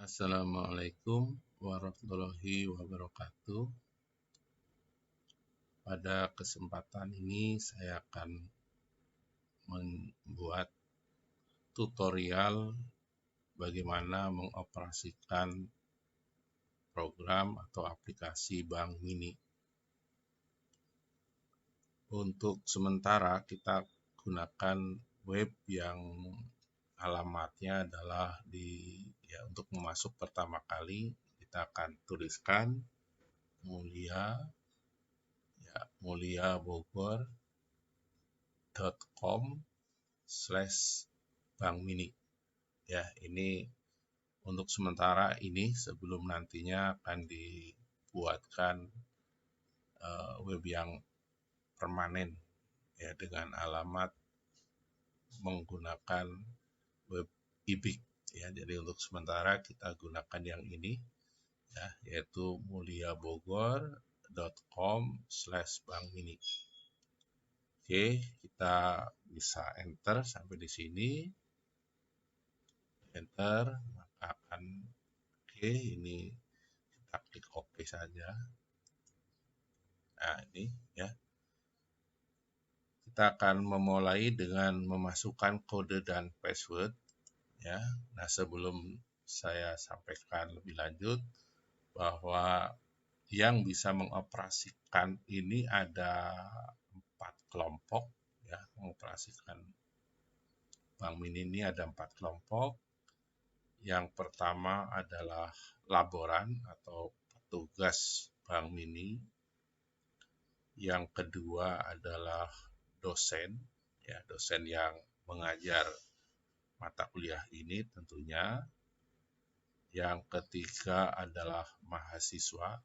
Assalamualaikum warahmatullahi wabarakatuh. Pada kesempatan ini saya akan membuat tutorial bagaimana mengoperasikan program atau aplikasi Bank Mini. Untuk sementara kita gunakan web yang alamatnya adalah untuk memasuk pertama kali kita akan tuliskan muliabogor.com/bankmini. Ya, ini untuk sementara ini sebelum nantinya akan dibuatkan web yang permanen ya dengan alamat menggunakan web ibik ya. Jadi untuk sementara kita gunakan yang ini ya, yaitu muliabogor.com/bankmini. Oke, kita bisa enter sampai di sini. Enter, maka akan ini kita klik OK saja. Nah, ini ya. Kita akan memulai dengan memasukkan kode dan password ya. Nah, sebelum saya sampaikan lebih lanjut bahwa yang bisa mengoperasikan ini ada 4 kelompok ya. Mengoperasikan Bank Mini ini ada 4 kelompok. Yang pertama adalah laboran atau petugas Bank Mini. Yang kedua adalah dosen, ya, dosen yang mengajar mata kuliah ini tentunya. Yang ketiga adalah mahasiswa.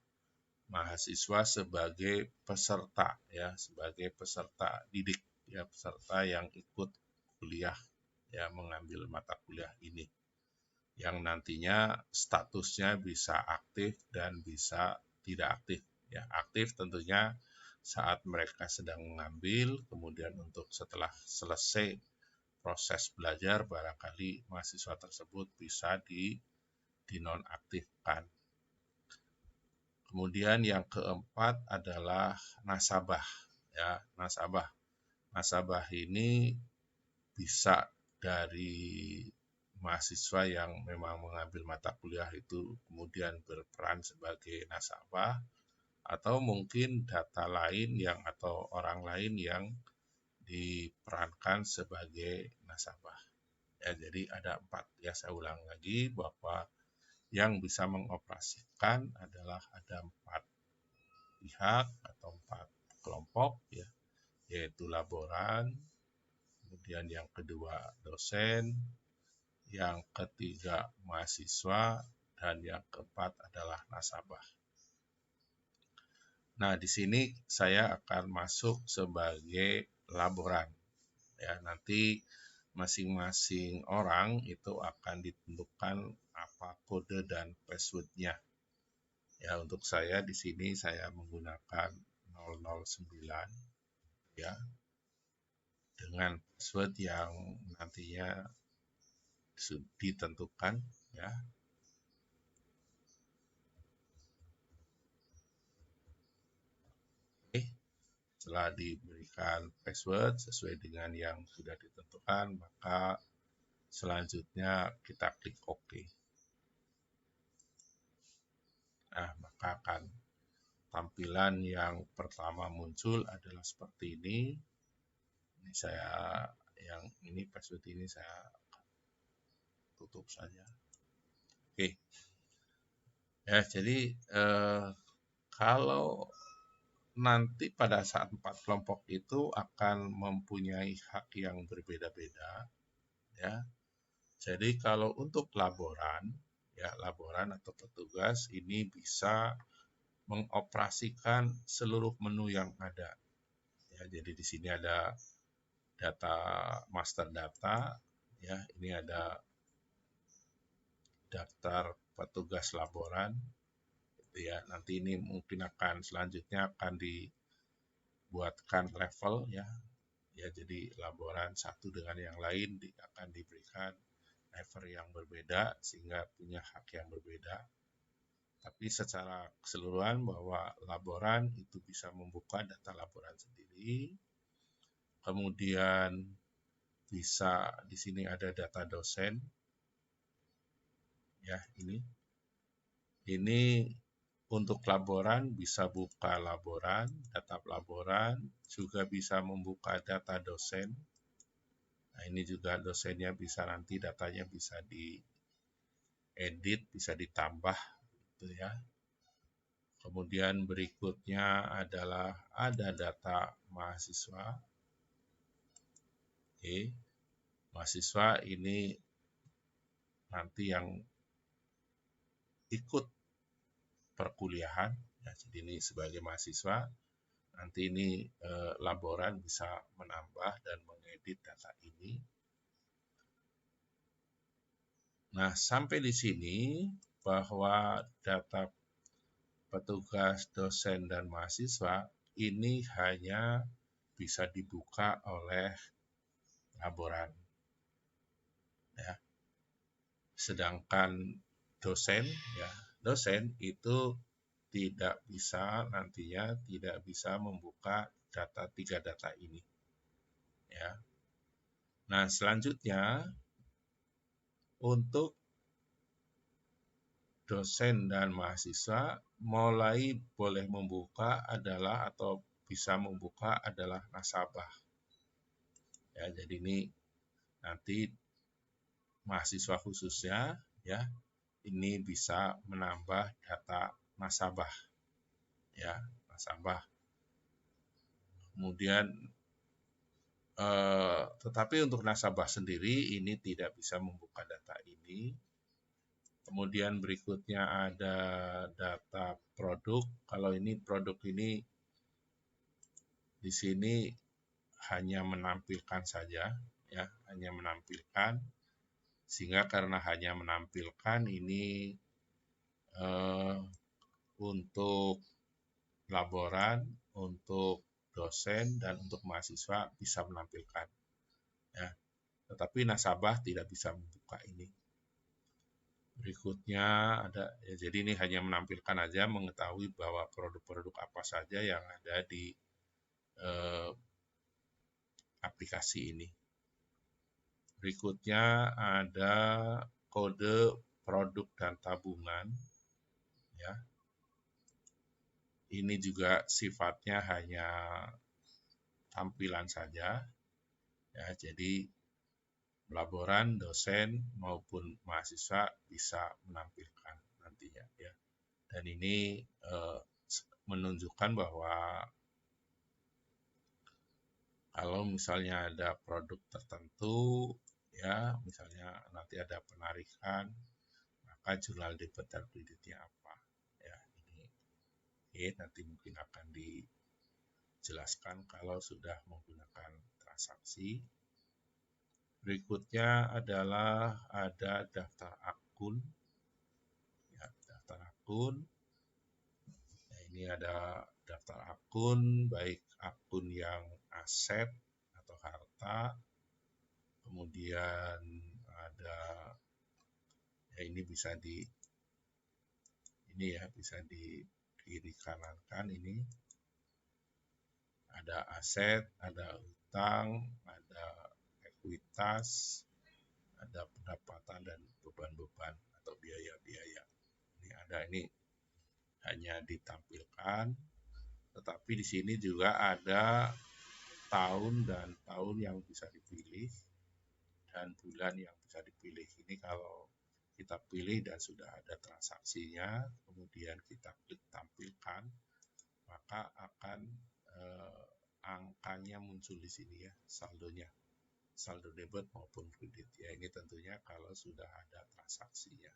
Mahasiswa sebagai peserta, ya, sebagai peserta didik, ya, peserta yang ikut kuliah, ya, mengambil mata kuliah ini. Yang nantinya statusnya bisa aktif dan bisa tidak aktif. Ya, aktif tentunya saat mereka sedang mengambil, kemudian untuk setelah selesai proses belajar, barangkali mahasiswa tersebut bisa dinonaktifkan. Kemudian yang keempat adalah nasabah. Ya, nasabah. Nasabah ini bisa dari mahasiswa yang memang mengambil mata kuliah itu kemudian berperan sebagai nasabah, atau mungkin data lain atau orang lain yang diperankan sebagai nasabah. Ya, jadi ada 4 ya, saya ulang lagi bahwa yang bisa mengoperasikan adalah ada 4 pihak atau 4 kelompok ya, yaitu laboran, kemudian yang kedua dosen, yang ketiga mahasiswa, dan yang keempat adalah nasabah. Nah, di sini saya akan masuk sebagai laboran. Ya, nanti masing-masing orang itu akan ditentukan apa kode dan password-nya. Ya, untuk saya di sini saya menggunakan 009 ya, dengan password yang nantinya ditentukan ya. Oke, setelah diberikan password sesuai dengan yang sudah ditentukan, maka selanjutnya kita klik OK. Nah, maka akan tampilan yang pertama muncul adalah seperti ini. Ini password ini saya tutup saja. Oke. Ya, jadi kalau nanti pada saat 4 kelompok itu akan mempunyai hak yang berbeda-beda ya. Jadi kalau untuk laboran atau petugas ini bisa mengoperasikan seluruh menu yang ada. Ya, jadi di sini ada data master data ya, ini ada daftar petugas laboran gitu ya. Nanti ini mungkin akan selanjutnya akan dibuatkan level ya. Ya, jadi laboran satu dengan yang lain akan diberikan level yang berbeda sehingga punya hak yang berbeda. Tapi secara keseluruhan bahwa laboran itu bisa membuka data laboran sendiri. Kemudian bisa di sini ada data dosen. Ya, ini untuk laboran bisa buka laboran, data laboran, juga bisa membuka data dosen. Nah, ini juga dosennya bisa nanti datanya bisa diedit, bisa ditambah gitu ya. Kemudian berikutnya adalah ada data mahasiswa. Oke. Mahasiswa ini nanti yang ikut perkuliahan, ya, jadi ini sebagai mahasiswa, nanti ini laboran bisa menambah dan mengedit data ini. Nah, sampai di sini bahwa data petugas, dosen, dan mahasiswa ini hanya bisa dibuka oleh laboran. Ya. Sedangkan dosen, ya, dosen itu nantinya tidak bisa membuka tiga data ini. Ya. Nah, selanjutnya untuk dosen dan mahasiswa mulai boleh membuka adalah atau bisa membuka adalah nasabah. Ya, jadi ini nanti mahasiswa khususnya ya ini bisa menambah data nasabah. Ya, nasabah. Kemudian tetapi untuk nasabah sendiri ini tidak bisa membuka data ini. Kemudian berikutnya ada data produk. Kalau ini produk ini di sini hanya menampilkan saja, ya, hanya menampilkan. Sehingga karena hanya menampilkan ini untuk laboran, untuk dosen dan untuk mahasiswa bisa menampilkan. Ya. Tetapi nasabah tidak bisa membuka ini. Berikutnya ada, ya, jadi ini hanya menampilkan aja, mengetahui bahwa produk-produk apa saja yang ada di aplikasi ini. Berikutnya ada kode produk dan tabungan. Ya. Ini juga sifatnya hanya tampilan saja. Ya, jadi laboran, dosen maupun mahasiswa bisa menampilkan nantinya ya. Dan ini menunjukkan bahwa kalau misalnya ada produk tertentu ya, misalnya nanti ada penarikan, maka jurnal debit dan kreditnya apa ya, ini nanti mungkin akan dijelaskan kalau sudah menggunakan transaksi. Berikutnya adalah ada daftar akun. Ya, daftar akun. Nah, ini ada daftar akun, baik akun yang aset atau harta. Kemudian ada, ya, ini bisa bisa di kiri kanankan ini. Ada aset, ada utang, ada ekuitas, ada pendapatan dan beban-beban atau biaya-biaya. Ini hanya ditampilkan, tetapi di sini juga ada tahun dan tahun yang bisa dipilih dan bulan yang bisa dipilih. Ini kalau kita pilih dan sudah ada transaksinya, kemudian kita klik tampilkan, maka akan angkanya muncul di sini ya, saldonya, saldo debit maupun kredit. Ya, ini tentunya kalau sudah ada transaksinya.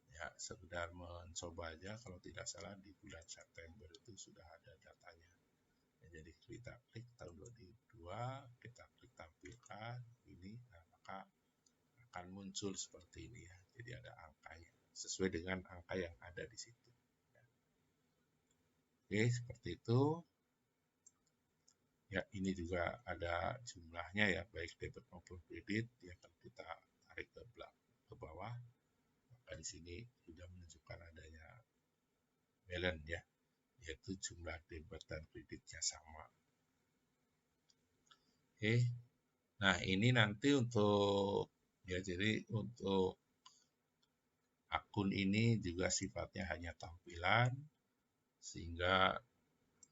Ya, sekedar mencoba aja, kalau tidak salah di bulan September itu sudah ada datanya. Ya, jadi kita klik tahun 2002, kita klik tampilkan ini, nah, maka akan muncul seperti ini ya. Jadi ada angkanya sesuai dengan angka yang ada di situ. Ya. Oke, seperti itu. Ya, ini juga ada jumlahnya ya, baik debit maupun kredit yang akan kita tarik ke bawah, maka di sini sudah menunjukkan adanya balance ya, yaitu jumlah debit dan kreditnya sama. Oke. Nah, ini nanti untuk jadi untuk akun ini juga sifatnya hanya tampilan, sehingga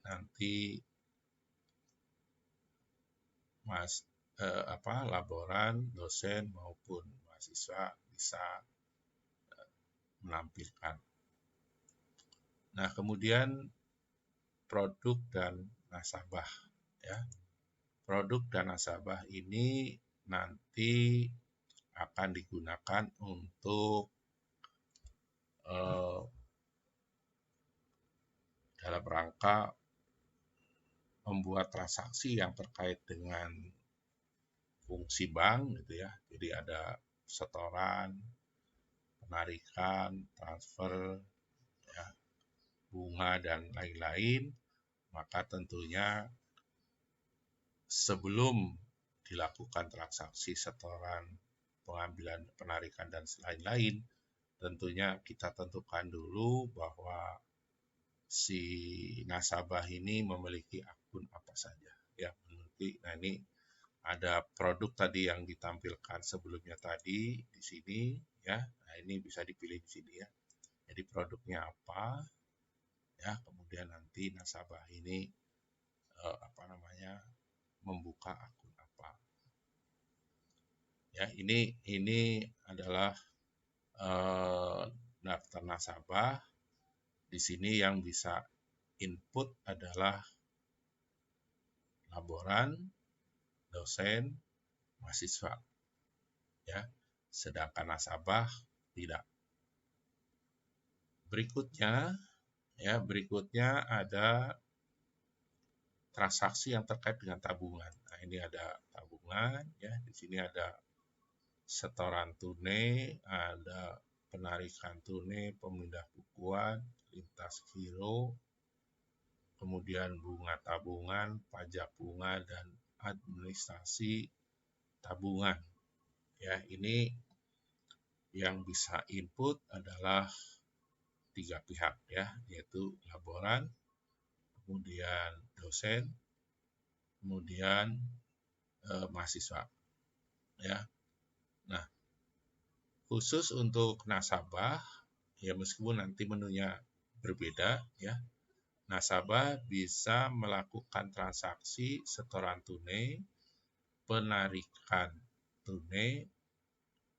nanti laboran, dosen maupun mahasiswa bisa menampilkan. Nah, kemudian produk dan nasabah ya. Produk dan nasabah ini nanti akan digunakan untuk dalam rangka membuat transaksi yang terkait dengan fungsi bank gitu ya. Jadi ada setoran, penarikan, transfer, ya, bunga dan lain-lain. Maka tentunya sebelum dilakukan transaksi setoran, pengambilan, penarikan dan lain-lain, tentunya kita tentukan dulu bahwa si nasabah ini memiliki akun apa saja ya. Nah, ini ada produk tadi yang ditampilkan sebelumnya tadi di sini ya. Nah, ini bisa dipilih di sini ya. Jadi produknya apa ya, kemudian nanti nasabah ini membuka akun apa. Ya, ini adalah daftar nasabah. Di sini yang bisa input adalah laboran, dosen, mahasiswa. Ya. Sedangkan nasabah tidak. Berikutnya ada transaksi yang terkait dengan tabungan. Nah, ini ada tabungan ya. Di sini ada setoran tunai, ada penarikan tunai, pemindah bukuan, lintas giro, kemudian bunga tabungan, pajak bunga, dan administrasi tabungan. Ya, ini yang bisa input adalah 3 pihak ya, yaitu laboran, kemudian dosen, kemudian mahasiswa. Ya. Nah, khusus untuk nasabah, ya meskipun nanti menunya berbeda ya, nasabah bisa melakukan transaksi setoran tunai, penarikan tunai,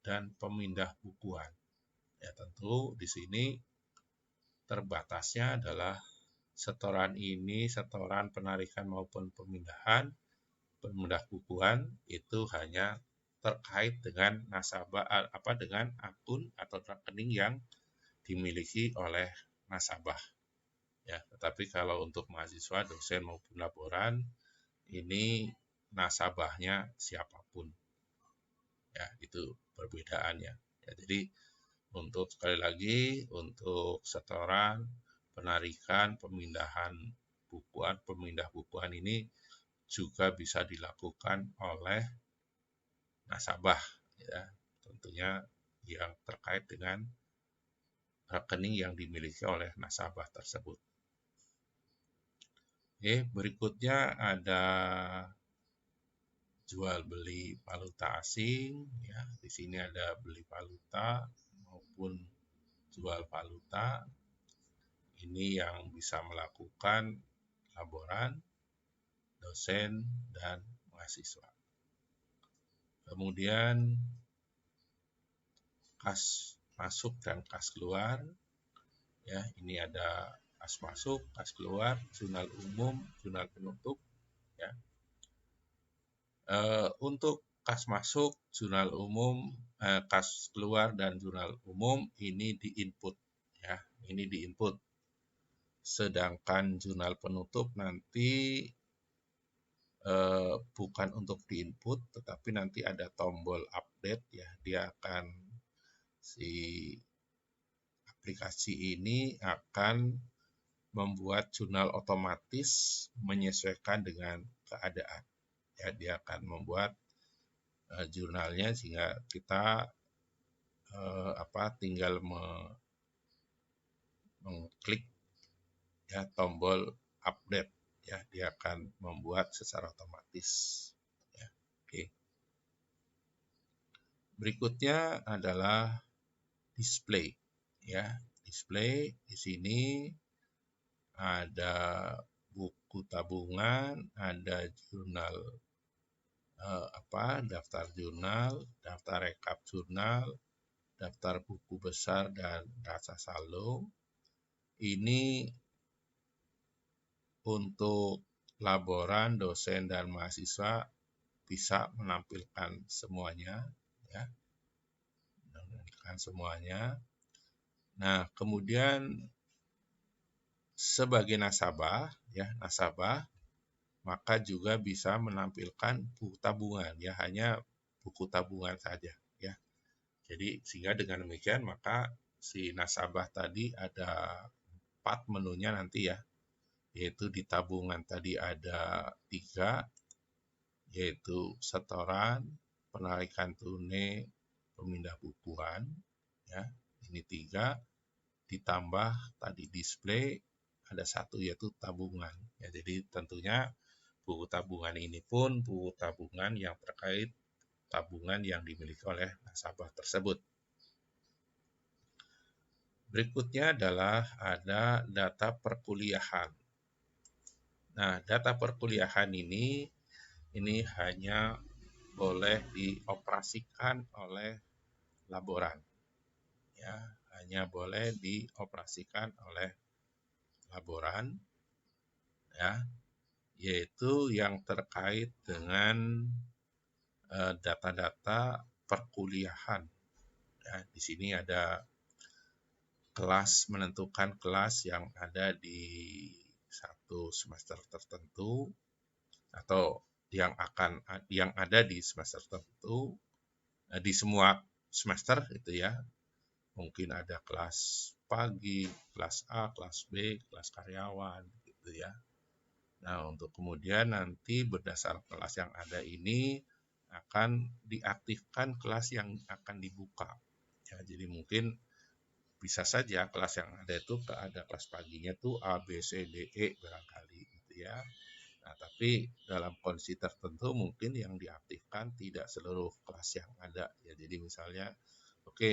dan pemindah bukuan. Ya tentu di sini terbatasnya adalah setoran ini, setoran penarikan maupun pemindahan, pemindah bukuan itu hanya terkait dengan nasabah dengan akun atau rekening yang dimiliki oleh nasabah. Ya, tetapi kalau untuk mahasiswa, dosen maupun laboran ini nasabahnya siapapun. Ya, itu perbedaannya. Ya, jadi untuk sekali lagi untuk setoran, penarikan, pemindahan bukuan, pemindah bukuan ini juga bisa dilakukan oleh nasabah ya, tentunya yang terkait dengan rekening yang dimiliki oleh nasabah tersebut. Oke, berikutnya ada jual beli valuta asing ya. Di sini ada beli valuta maupun jual valuta. Ini yang bisa melakukan laboran, dosen, dan mahasiswa. Kemudian kas masuk dan kas keluar. Ya, ini ada kas masuk, kas keluar, jurnal umum, jurnal penutup. Ya. Untuk kas masuk, jurnal umum, kas keluar dan jurnal umum ini diinput. Ya, ini diinput. Sedangkan jurnal penutup nanti bukan untuk diinput, tetapi nanti ada tombol update ya. Dia akan aplikasi ini akan membuat jurnal otomatis menyesuaikan dengan keadaan. Ya, dia akan membuat jurnalnya, sehingga kita tinggal mengklik ya tombol update, ya dia akan membuat secara otomatis, ya. Oke. Berikutnya adalah display, ya. Display di sini ada buku tabungan, ada jurnal daftar jurnal, daftar rekap jurnal, daftar buku besar dan daftar saldo. Ini untuk laboran, dosen dan mahasiswa bisa menampilkan semuanya, ya. Menampilkan semuanya. Nah, kemudian sebagai nasabah, ya, maka juga bisa menampilkan buku tabungan, ya, hanya buku tabungan saja, ya. Jadi sehingga dengan demikian maka si nasabah tadi ada 4 menunya nanti, ya, yaitu di tabungan tadi ada 3, yaitu setoran, penarikan tunai, pemindah bukuan, ya, ini 3, ditambah tadi display ada 1 yaitu tabungan, ya. Jadi tentunya buku tabungan ini pun buku tabungan yang terkait tabungan yang dimiliki oleh nasabah tersebut. Berikutnya adalah ada data perkuliahan. Nah, data perkuliahan ini hanya boleh dioperasikan oleh laboran, ya, hanya boleh dioperasikan oleh laboran, ya, yaitu yang terkait dengan data-data perkuliahan. Ya, di sini ada kelas, menentukan kelas yang ada di satu semester tertentu atau yang ada di semester tertentu, di semua semester itu, ya. Mungkin ada kelas pagi, kelas A, kelas B, kelas karyawan gitu, ya. Nah, untuk kemudian nanti berdasar kelas yang ada ini akan diaktifkan kelas yang akan dibuka. Ya, jadi mungkin bisa saja kelas yang ada itu ada kelas paginya tuh A, B, C, D, E barangkali gitu, ya. Nah, tapi dalam kondisi tertentu mungkin yang diaktifkan tidak seluruh kelas yang ada. Ya, jadi misalnya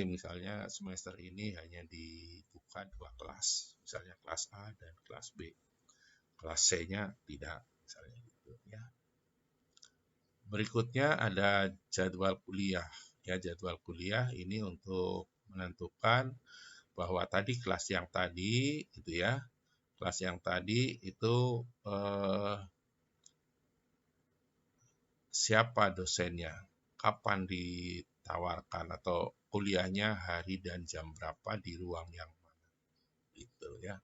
misalnya semester ini hanya dibuka 2 kelas, misalnya kelas A dan kelas B. Kelas C-nya tidak, misalnya gitu, ya. Berikutnya ada jadwal kuliah. Ya, jadwal kuliah ini untuk menentukan bahwa tadi kelas yang tadi itu, ya. Kelas yang tadi itu siapa dosennya, kapan ditawarkan atau kuliahnya hari dan jam berapa di ruang yang mana. Gitu, ya.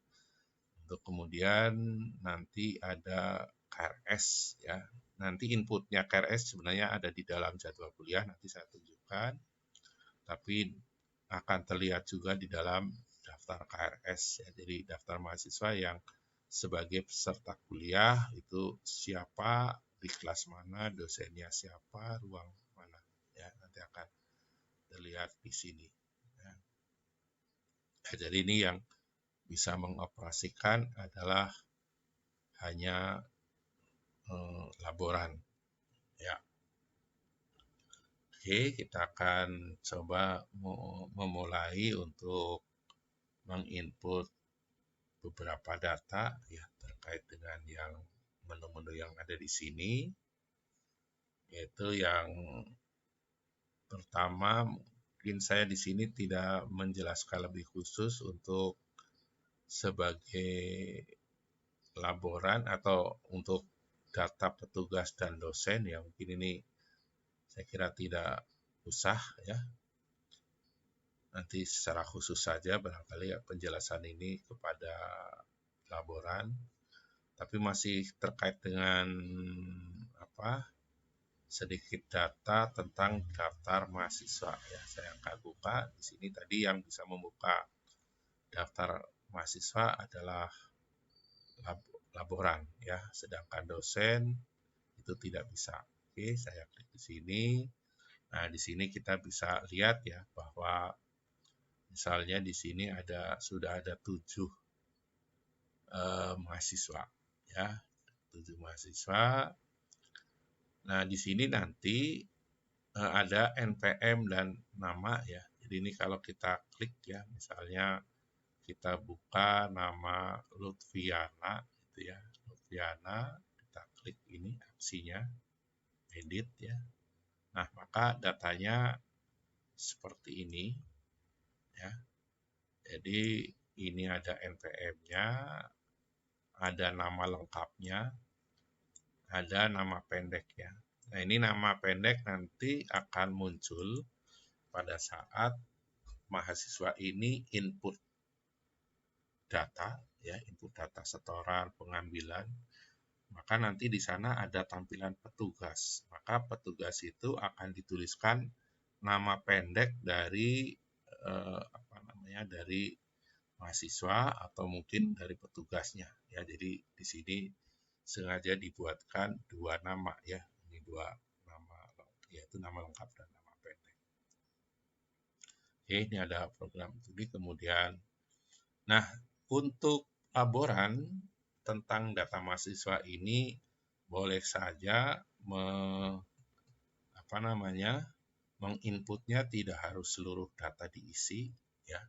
Untuk kemudian nanti ada KRS, ya. Nanti inputnya KRS sebenarnya ada di dalam jadwal kuliah, nanti saya tunjukkan. Tapi akan terlihat juga di dalam daftar KRS, ya. Jadi daftar mahasiswa yang sebagai peserta kuliah itu siapa, di kelas mana, dosennya siapa, ruang mana, ya. Nanti akan terlihat di sini, ya. Jadi ini yang bisa mengoperasikan adalah hanya laboran, ya. Oke, kita akan coba memulai untuk menginput beberapa data, ya, terkait dengan yang menu-menu yang ada di sini, yaitu yang pertama mungkin saya di sini tidak menjelaskan lebih khusus untuk sebagai laboran atau untuk data petugas dan dosen, ya. Mungkin ini saya kira tidak usah, ya. Nanti secara khusus saja barangkali, ya, penjelasan ini kepada laboran. Tapi masih terkait dengan sedikit data tentang daftar mahasiswa, ya. Saya akan buka di sini. Tadi yang bisa membuka daftar mahasiswa adalah laboran, ya, sedangkan dosen itu tidak bisa. Oke, saya klik di sini. Nah, di sini kita bisa lihat ya bahwa misalnya di sini sudah ada 7 mahasiswa ya, 7 mahasiswa. Nah, di sini nanti ada NPM dan nama ya. Jadi ini kalau kita klik ya, misalnya kita buka nama Lutfiana gitu ya. Lutfiana, kita klik ini opsinya, edit ya. Nah, maka datanya seperti ini ya. Jadi ini ada NPM-nya, ada nama lengkapnya, ada nama pendeknya. Nah, ini nama pendek nanti akan muncul pada saat mahasiswa ini input data, ya, input data setoran, pengambilan, maka nanti di sana ada tampilan petugas. Maka petugas itu akan dituliskan nama pendek dari dari mahasiswa atau mungkin dari petugasnya. Ya, jadi di sini sengaja dibuatkan 2 nama ya, ini 2 nama, yaitu nama lengkap dan nama pendek. Oke, ini ada program studi kemudian. Nah, untuk laporan tentang data mahasiswa ini boleh saja menginputnya tidak harus seluruh data diisi ya.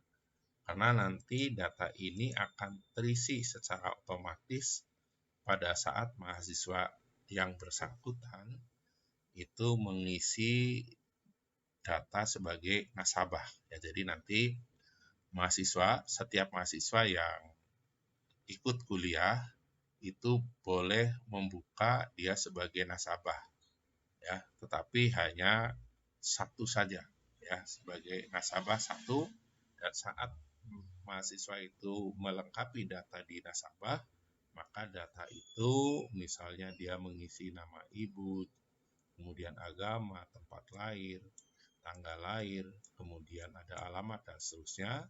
Karena nanti data ini akan terisi secara otomatis pada saat mahasiswa yang bersangkutan itu mengisi data sebagai nasabah. Ya, jadi nanti setiap mahasiswa yang ikut kuliah itu boleh membuka dia sebagai nasabah ya, tetapi hanya satu saja ya, sebagai nasabah satu, dan saat mahasiswa itu melengkapi data di nasabah, maka data itu misalnya dia mengisi nama ibu, kemudian agama, tempat lahir, tanggal lahir, kemudian ada alamat dan seterusnya,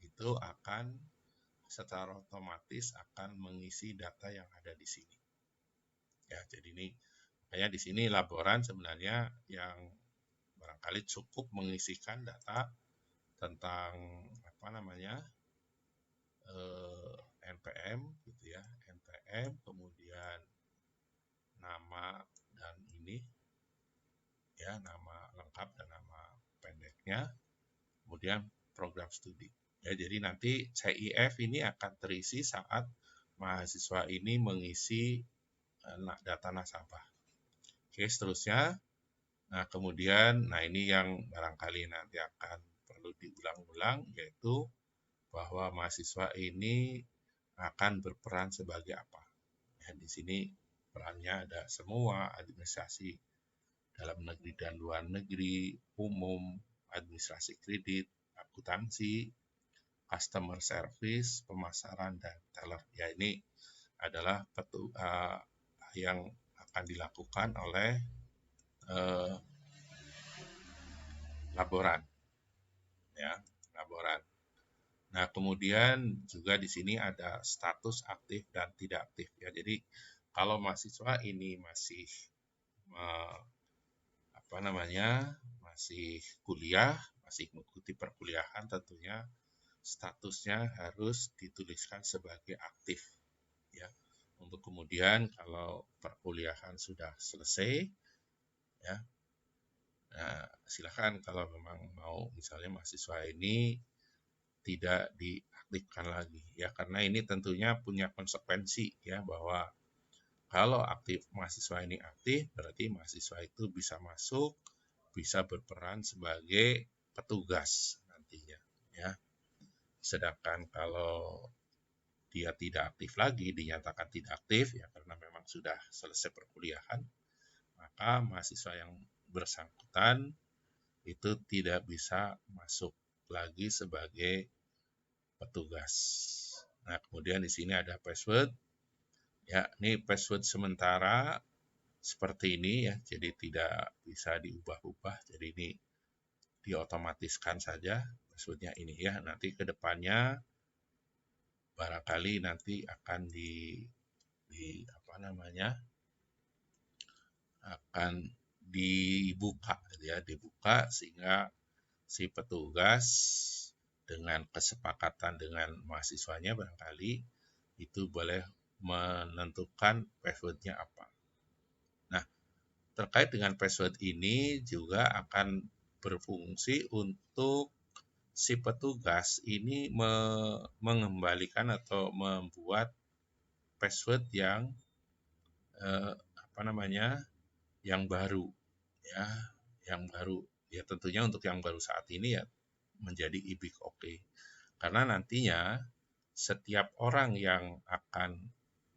itu akan secara otomatis akan mengisi data yang ada di sini. Ya, jadi ini makanya di sini laporan sebenarnya yang barangkali cukup mengisikan data tentang NPM gitu ya, NPM, kemudian nama dan ini ya, nama lengkap dan nama pendeknya, kemudian program studi. Ya, jadi nanti CIF ini akan terisi saat mahasiswa ini mengisi data nasabah. Oke, seterusnya. Nah, kemudian, ini yang barangkali nanti akan perlu diulang-ulang, yaitu bahwa mahasiswa ini akan berperan sebagai apa. Ya, di sini perannya ada semua, administrasi dalam negeri dan luar negeri, umum, administrasi kredit, akuntansi, customer service, pemasaran, dan teller. Ya, ini adalah yang akan dilakukan oleh laporan. Ya, laporan. Nah, kemudian juga di sini ada status aktif dan tidak aktif. Ya, jadi kalau mahasiswa ini masih masih kuliah, masih mengikuti perkuliahan, tentunya statusnya harus dituliskan sebagai aktif. Ya, untuk kemudian kalau perkuliahan sudah selesai, ya, nah, silakan kalau memang mau misalnya mahasiswa ini tidak diaktifkan lagi ya, karena ini tentunya punya konsekuensi ya, bahwa kalau mahasiswa ini aktif berarti mahasiswa itu bisa masuk, bisa berperan sebagai petugas nantinya ya. Sedangkan kalau dia tidak aktif lagi, dinyatakan tidak aktif ya karena memang sudah selesai perkuliahan, maka mahasiswa yang bersangkutan itu tidak bisa masuk lagi sebagai petugas. Nah, kemudian di sini ada password. Ya, ini password sementara seperti ini ya, jadi tidak bisa diubah-ubah. Jadi ini diotomatiskan saja passwordnya ini ya. Nanti ke depannya barangkali nanti akan dibuka gitu ya, dibuka sehingga si petugas dengan kesepakatan dengan mahasiswanya barangkali itu boleh menentukan password-nya apa. Nah, terkait dengan password ini juga akan berfungsi untuk si petugas ini mengembalikan atau membuat password yang yang baru ya, yang baru ya, tentunya untuk yang baru saat ini ya menjadi IBIK oke. Karena nantinya setiap orang yang akan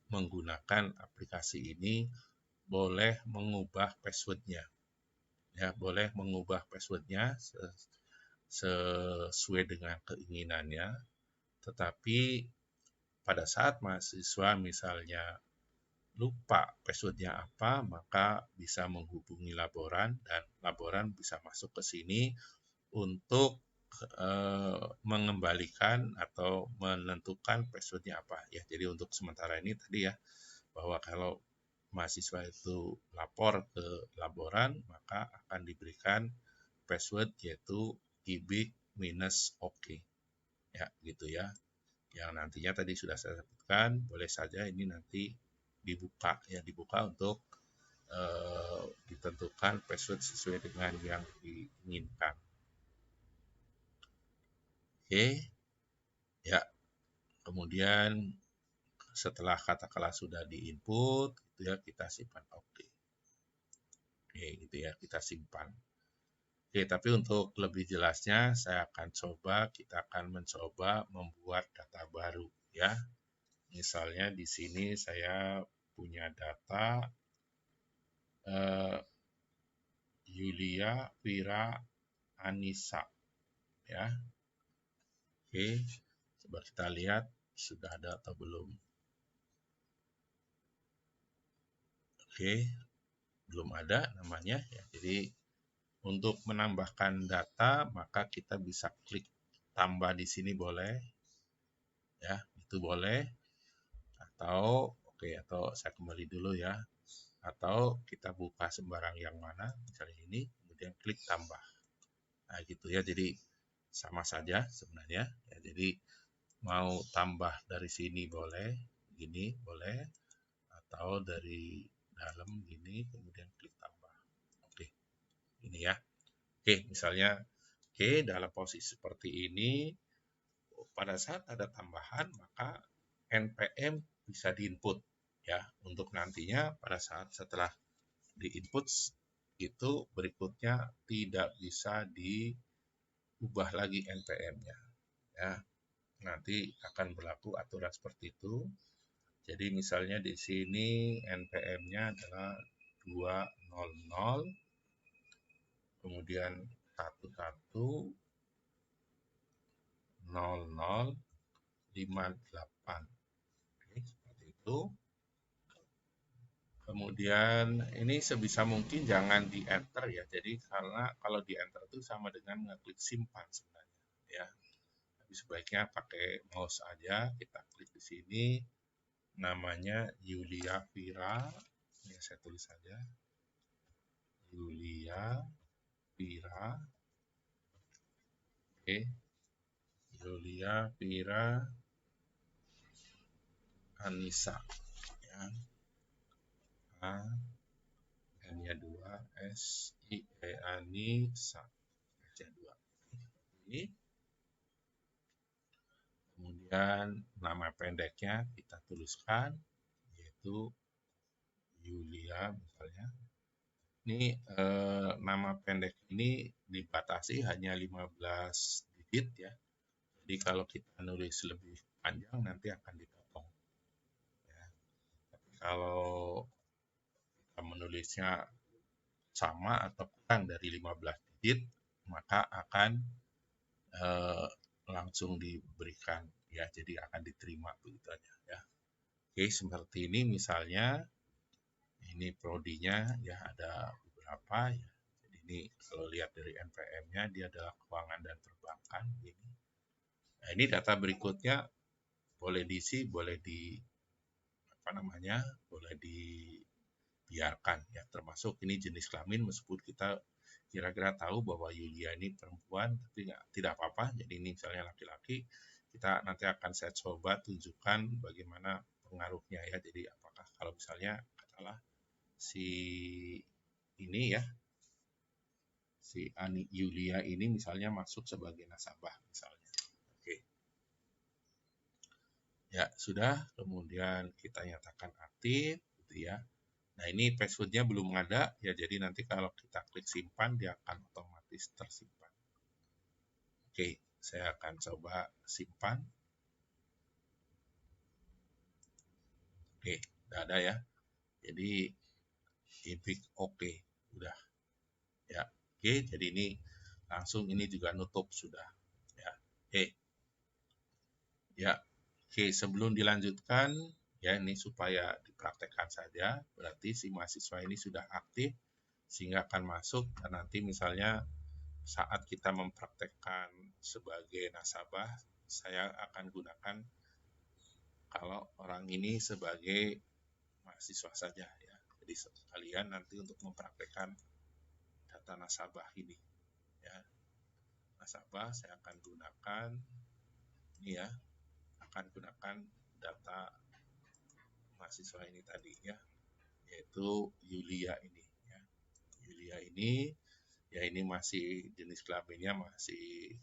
menggunakan aplikasi ini boleh mengubah password-nya. Ya, boleh mengubah password-nya sesuai dengan keinginannya. Tetapi pada saat mahasiswa misalnya lupa password-nya apa, maka bisa menghubungi laboran dan laboran bisa masuk ke sini untuk mengembalikan atau menentukan password-nya apa ya. Jadi untuk sementara ini tadi ya, bahwa kalau mahasiswa itu lapor ke laboran maka akan diberikan password yaitu IBIK-OK ya, gitu ya. Yang nantinya tadi sudah saya sebutkan, boleh saja ini nanti dibuka ya, dibuka untuk ditentukan password sesuai dengan yang diinginkan. Oke, ya. Kemudian setelah katakanlah sudah diinput, gitu ya, kita simpan oke. Oke, gitu ya, kita simpan. Oke, tapi untuk lebih jelasnya kita akan mencoba membuat data baru ya. Misalnya di sini saya punya data Yulia Vira Anissa ya. Oke, coba kita lihat sudah ada atau belum. Oke, belum ada namanya ya. Jadi untuk menambahkan data maka kita bisa klik tambah di sini boleh ya, itu boleh, atau atau saya kembali dulu ya, atau kita buka sembarang yang mana misalnya ini kemudian klik tambah. Nah gitu ya, jadi sama saja sebenarnya ya. Jadi mau tambah dari sini boleh, gini boleh, atau dari dalam gini kemudian klik tambah. Oke, ini ya. Oke, misalnya dalam posisi seperti ini pada saat ada tambahan maka NPM bisa diinput ya, untuk nantinya pada saat setelah diinput itu berikutnya tidak bisa diubah lagi NPM-nya ya. Nanti akan berlaku aturan seperti itu. Jadi misalnya di sini NPM-nya adalah 200, kemudian 110058. Oke, seperti itu. Kemudian ini sebisa mungkin jangan di enter ya. Jadi karena kalau di enter itu sama dengan ngeklik simpan sebenarnya ya. Tapi sebaiknya pakai mouse aja, kita klik di sini. Namanya Yulia Vira. Ya, saya tulis saja. Yulia Vira. Oke. Yulia Vira Anissa ya. A N-nya 2 S I E Anissa. S-nya 2. Ini. Kemudian nama pendeknya kita tuliskan yaitu Yulia misalnya. Ini nama pendek ini dibatasi hanya 15 digit ya. Jadi kalau kita nulis lebih panjang nanti akan dipotong. Ya. Tapi kalau kita menulisnya sama atau kurang dari 15 digit maka akan langsung diberikan ya, jadi akan diterima begitu aja ya. Oke, seperti ini misalnya ini prodinya ya, ada beberapa ya. Jadi ini kalau lihat dari NPM-nya dia adalah keuangan dan perbankan ini. Nah, ini data berikutnya boleh diisi, boleh boleh biarkan ya, termasuk ini jenis kelamin meskipun kita kira-kira tahu bahwa Yulia ini perempuan, tapi tidak apa-apa. Jadi ini misalnya laki-laki, kita nanti akan saya coba tunjukkan bagaimana pengaruhnya ya. Jadi apakah kalau misalnya katakanlah si ini ya, si Ani Yulia ini misalnya masuk sebagai nasabah misalnya. Oke. Ya, sudah. Kemudian kita nyatakan aktif gitu ya. Nah, ini passwordnya belum ada ya, jadi nanti kalau kita klik simpan dia akan otomatis tersimpan. Oke, saya akan coba simpan. Oke, udah ada ya. Jadi klik oke, udah. Ya, oke, jadi ini langsung ini juga nutup sudah. Ya, oke. Ya, oke, sebelum dilanjutkan ya ini supaya dipraktekkan saja, berarti si mahasiswa ini sudah aktif sehingga akan masuk dan nanti misalnya saat kita mempraktekkan sebagai nasabah, saya akan gunakan kalau orang ini sebagai mahasiswa saja ya. Jadi sekalian nanti untuk mempraktekkan data nasabah ini ya. Nasabah saya akan gunakan ini ya, akan gunakan data mahasiswa ini tadi ya, yaitu Yulia ini ya. Yulia ini ya, ini masih jenis kelaminnya masih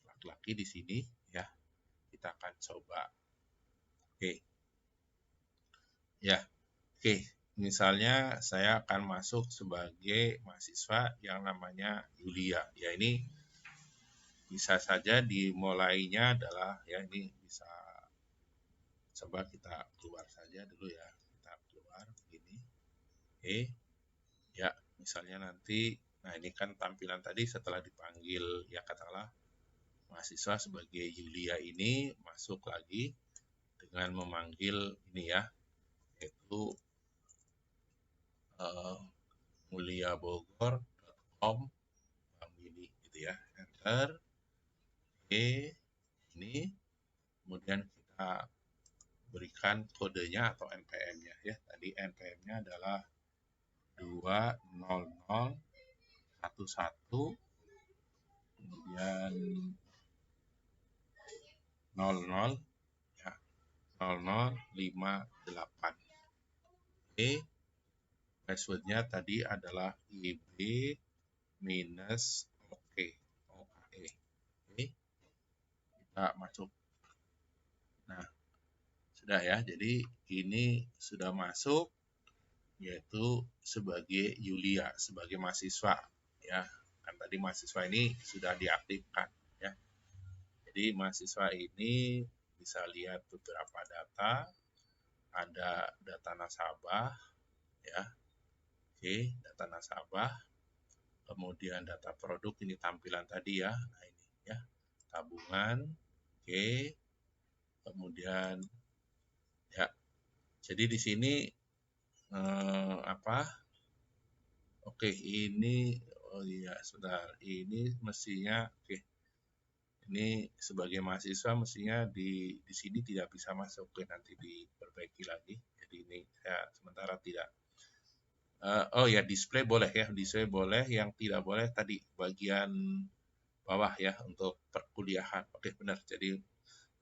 laki-laki di sini ya. Kita akan coba. Oke. Ya. Oke, misalnya saya akan masuk sebagai mahasiswa yang namanya Yulia. Ya, ini bisa saja dimulainya adalah ya, ini bisa coba kita keluar saja dulu ya. Kita keluar begini. Oke. Ya, misalnya nanti nah ini kan tampilan tadi setelah dipanggil ya, katakanlah mahasiswa sebagai Yulia ini masuk lagi dengan memanggil ini ya, yaitu muliabogor.com ini gitu ya, enter. Oke, ini kemudian kita berikan kodenya atau NPM-nya ya. Tadi NPM-nya adalah 20011 kemudian 00 ya, 0058. Oke, passwordnya tadi adalah IB minus oke. Oke, kita masuk. Nah, sudah ya, jadi ini sudah masuk, yaitu sebagai Yulia, sebagai mahasiswa ya. Kan tadi mahasiswa ini sudah diaktifkan ya. Jadi mahasiswa ini bisa lihat beberapa data, ada data nasabah ya. Oke, data nasabah. Kemudian data produk ini tampilan tadi ya. Nah, ini ya. Tabungan. Oke. Kemudian ya. Jadi di sini Oke, ini oh iya, sebentar. Ini mestinya oke. Ini sebagai mahasiswa mestinya di sini tidak bisa masuk. Oke, nanti diperbaiki lagi. Jadi ini saya sementara tidak. Oh ya, display boleh ya, display boleh. Yang tidak boleh tadi bagian bawah ya untuk perkuliahan. Oke, benar. Jadi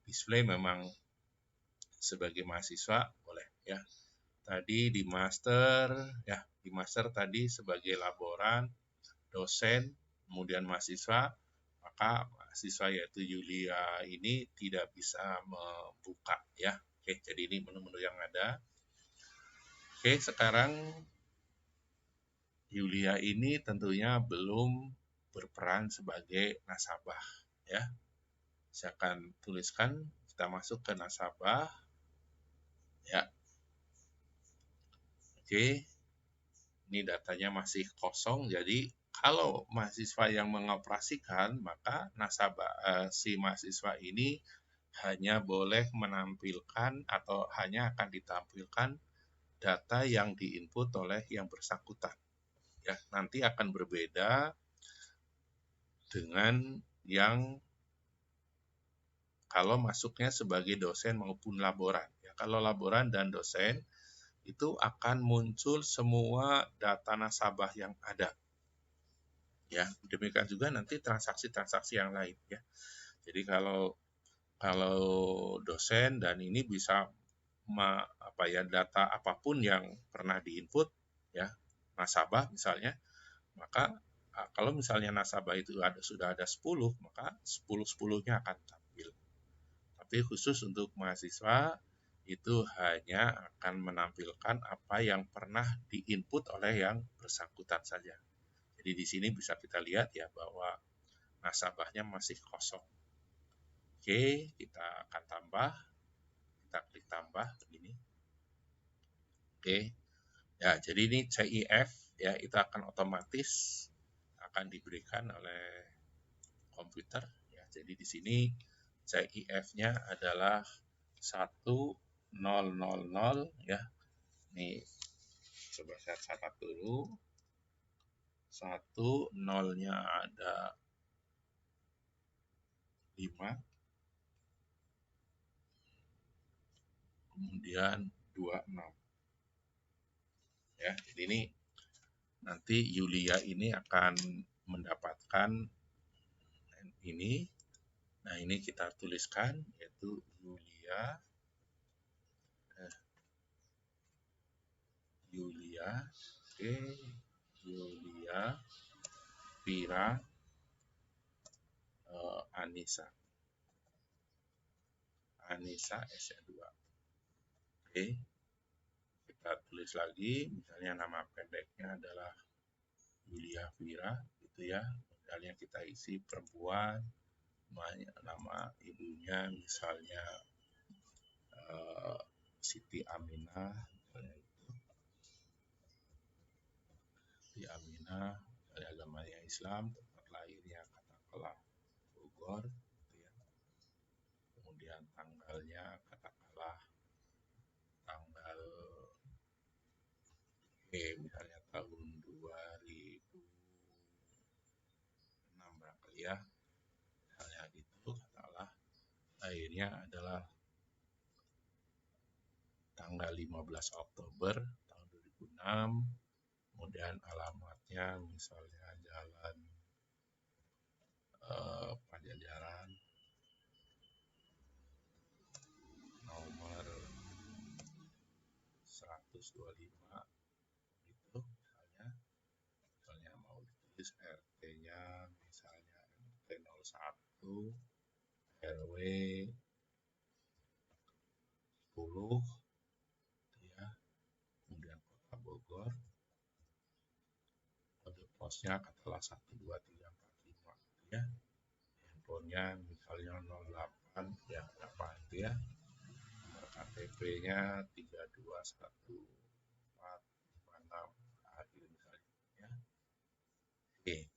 display memang sebagai mahasiswa boleh ya. Tadi di master ya, di master tadi sebagai laboran, dosen, kemudian mahasiswa, maka mahasiswa yaitu Yulia ini tidak bisa membuka ya. Oke, jadi ini menu-menu yang ada. Oke, sekarang Yulia ini tentunya belum berperan sebagai nasabah ya. Saya akan tuliskan, kita masuk ke nasabah ya. Oke, ini datanya masih kosong, jadi kalau mahasiswa yang mengoperasikan, maka nasabah si mahasiswa ini hanya boleh menampilkan atau hanya akan ditampilkan data yang diinput oleh yang bersangkutan. Ya, nanti akan berbeda dengan yang kalau masuknya sebagai dosen maupun laboran. Ya, kalau laboran dan dosen itu akan muncul semua data nasabah yang ada. Ya, demikian juga nanti transaksi-transaksi yang lain ya. Jadi kalau dosen dan ini bisa data apapun yang pernah diinput ya, nasabah misalnya, maka kalau misalnya nasabah itu sudah ada 10, maka 10-10-nya akan tampil. Tapi khusus untuk mahasiswa itu hanya akan menampilkan apa yang pernah diinput oleh yang bersangkutan saja. Jadi di sini bisa kita lihat ya bahwa nasabahnya masih kosong. Oke, kita akan tambah. Kita klik tambah begini. Oke. Ya, jadi ini CIF ya, itu akan otomatis akan diberikan oleh komputer ya. Jadi di sini CIF-nya adalah 1000 ya. Ini coba saya catat dulu. 1 0-nya ada 5. Kemudian 26. Ya, jadi ini nanti Yulia ini akan mendapatkan ini. Nah, ini kita tuliskan yaitu Yulia oke, Yulia Vira Anissa S2. Oke, kita tulis lagi, misalnya nama pendeknya adalah Yulia Vira, gitu ya. Misalnya kita isi perempuan, nama ibunya misalnya Siti Aminah, misalnya itu. Siti Aminah, misalnya agamanya Islam, tempat lahirnya katakanlah Bogor, gitu ya. Kemudian tanggalnya katakanlah tanggal misalnya tahun 2006 barangkali ya, misalnya gitu, katakanlah lahirnya adalah tanggal 15 Oktober tahun 2006, kemudian alamatnya misalnya Jalan Pajajaran nomor 125 gitu misalnya mau ditulis RT-nya misalnya RT 01 RW 10 ya, kemudian Kota Bogor, kode posnya katakanlah 12345 ya, handphonenya misalnya 08 ya berapa itu ya, nomor KTP-nya 32146 akhir misalnya ya. Oke.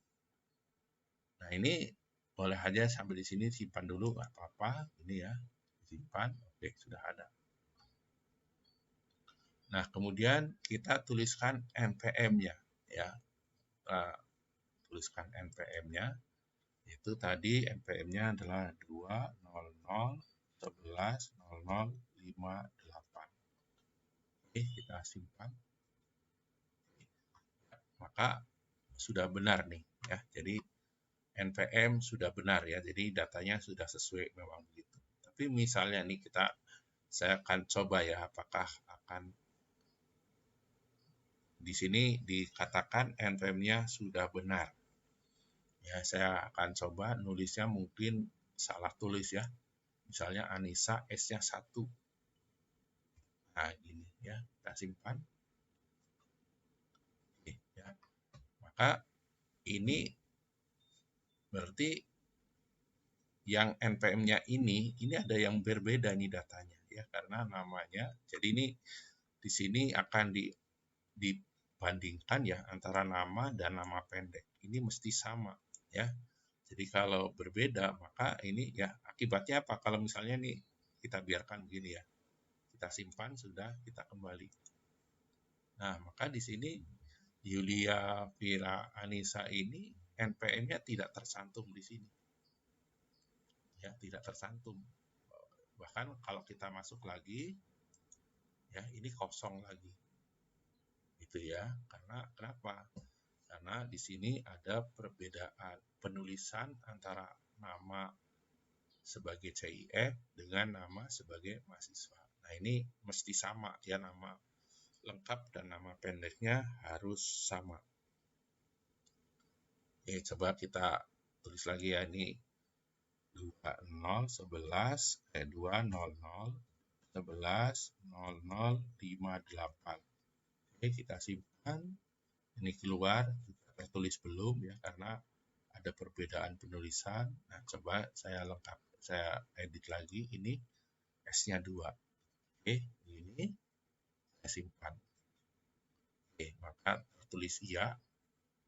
Nah, ini boleh aja sampai di sini simpan dulu nggak apa-apa, ini ya simpan. Oke, sudah ada. Nah, kemudian kita tuliskan NPM-nya ya. Nah, tuliskan NPM-nya. Itu tadi NPM-nya adalah 200110058. Oke, kita simpan. Maka sudah benar nih ya. Jadi NPM sudah benar ya. Jadi datanya sudah sesuai memang begitu. Tapi misalnya nih saya akan coba ya apakah akan di sini dikatakan NPM-nya sudah benar. Ya, saya akan coba nulisnya mungkin salah tulis ya. Misalnya Anissa S-nya 1. Nah, ini ya, kita simpan. Oke, ya. Maka ini berarti yang NPM-nya ini ada yang berbeda nih datanya ya, karena namanya. Jadi ini di sini akan dibandingkan ya antara nama dan nama pendek. Ini mesti sama ya. Jadi kalau berbeda maka ini ya akibatnya apa? Kalau misalnya nih kita biarkan begini ya. Kita simpan sudah, kita kembali. Nah, maka di sini Yulia Vira Anissa ini NPM-nya tidak tercantum di sini. Ya, tidak tercantum. Bahkan kalau kita masuk lagi ya ini kosong lagi. Itu ya. Karena kenapa? Karena di sini ada perbedaan penulisan antara nama sebagai CIF dengan nama sebagai mahasiswa. Nah, ini mesti sama ya, nama lengkap dan nama pendeknya harus sama. Oke, coba kita tulis lagi ya, ini 2011 200110058. Oke, kita simpan. Ini keluar, kita tertulis belum ya, karena ada perbedaan penulisan. Nah, coba saya edit lagi, ini S-nya 2. Oke, ini saya simpan. Oke, maka tertulis iya.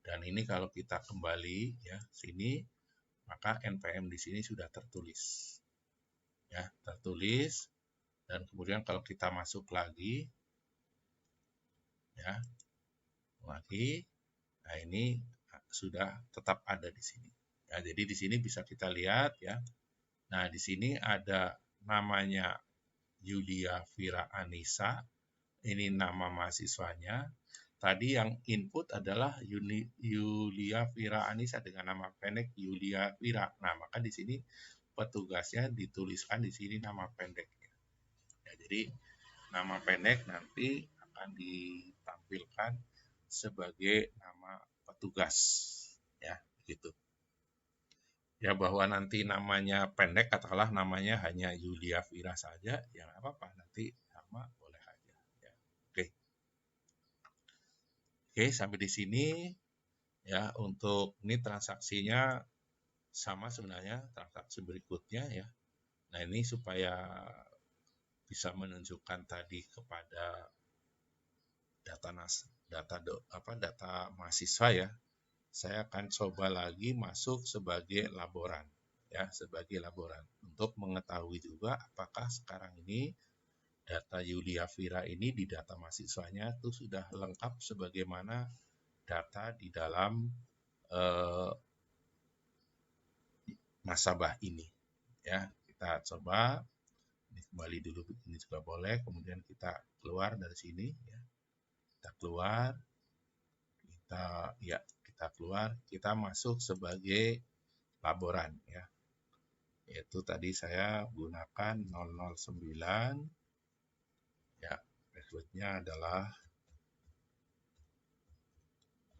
Dan ini kalau kita kembali ya sini, maka NPM di sini sudah tertulis. Ya, tertulis. Dan kemudian kalau kita masuk lagi, ya, lagi, nah ini sudah tetap ada di sini. Ya, jadi di sini bisa kita lihat ya. Nah, di sini ada namanya Yulia Vira Anissa. Ini nama mahasiswanya. Tadi yang input adalah Yulia Vira Anissa dengan nama pendek Yulia Vira. Nah, maka di sini petugasnya dituliskan di sini nama pendeknya. Ya, jadi nama pendek nanti akan ditampilkan sebagai nama petugas. Ya, begitu. Ya, bahwa nanti namanya pendek, katakanlah namanya hanya Yulia Vira saja, ya nggak apa-apa, nanti sama boleh aja. Ya. Oke. Oke, sampai di sini ya. Untuk ini transaksinya sama sebenarnya transaksi berikutnya ya. Nah, ini supaya bisa menunjukkan tadi kepada data mahasiswa ya. Saya akan coba lagi masuk sebagai laboran ya, sebagai laboran untuk mengetahui juga apakah sekarang ini data Yulia Vira ini di data mahasiswanya itu sudah lengkap sebagaimana data di dalam nasabah ini ya. Kita coba ini kembali dulu, ini juga boleh, kemudian kita keluar dari sini ya. Kita keluar, kita keluar, kita masuk sebagai laboran ya. Yaitu tadi saya gunakan 009 ya, passwordnya adalah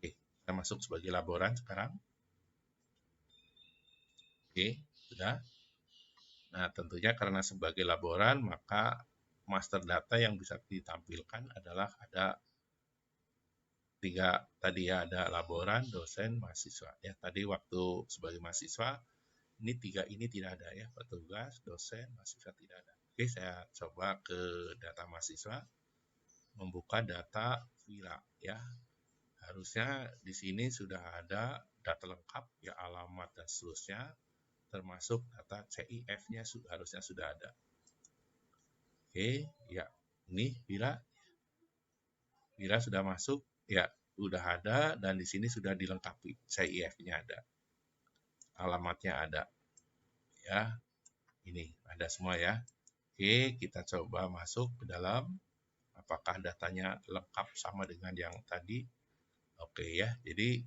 kita masuk sebagai laboran sekarang. Oke, sudah. Nah, tentunya karena sebagai laboran, maka master data yang bisa ditampilkan adalah ada 3 tadi ya, ada laboran, dosen, mahasiswa. Ya, tadi waktu sebagai mahasiswa, ini 3 ini tidak ada ya, petugas, dosen, mahasiswa tidak ada. Oke, saya coba ke data mahasiswa, membuka data Vira ya. Harusnya di sini sudah ada data lengkap ya, alamat dan seterusnya, termasuk data CIF-nya harusnya sudah ada. Oke, ya. Ini Vira sudah masuk ya, sudah ada, dan di sini sudah dilengkapi. CIF-nya ada. Alamatnya ada. Ya. Ini ada semua ya. Oke, kita coba masuk ke dalam. Apakah datanya lengkap sama dengan yang tadi? Oke ya. Jadi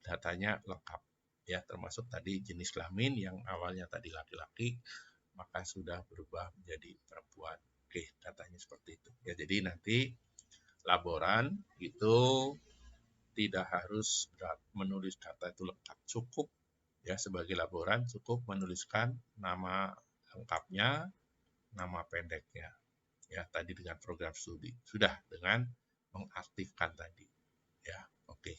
datanya lengkap ya, termasuk tadi jenis kelamin yang awalnya tadi laki-laki, maka sudah berubah menjadi perempuan. Oke, datanya seperti itu. Ya, jadi nanti laboran itu tidak harus menulis data itu lengkap, cukup ya, sebagai laboran cukup menuliskan nama lengkapnya, nama pendeknya ya, tadi dengan program studi, sudah dengan mengaktifkan tadi ya. Oke,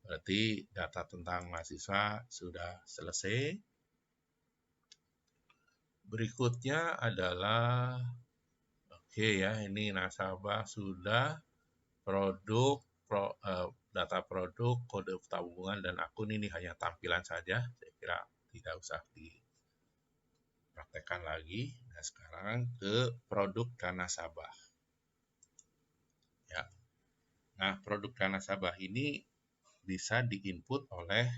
berarti data tentang mahasiswa sudah selesai. Berikutnya adalah oke ya, ini nasabah sudah, produk, data produk, kode tabungan, dan akun ini hanya tampilan saja. Saya kira tidak usah dipraktekkan lagi. Nah, sekarang ke produk dan nasabah. Ya. Nah, produk dan nasabah ini bisa diinput oleh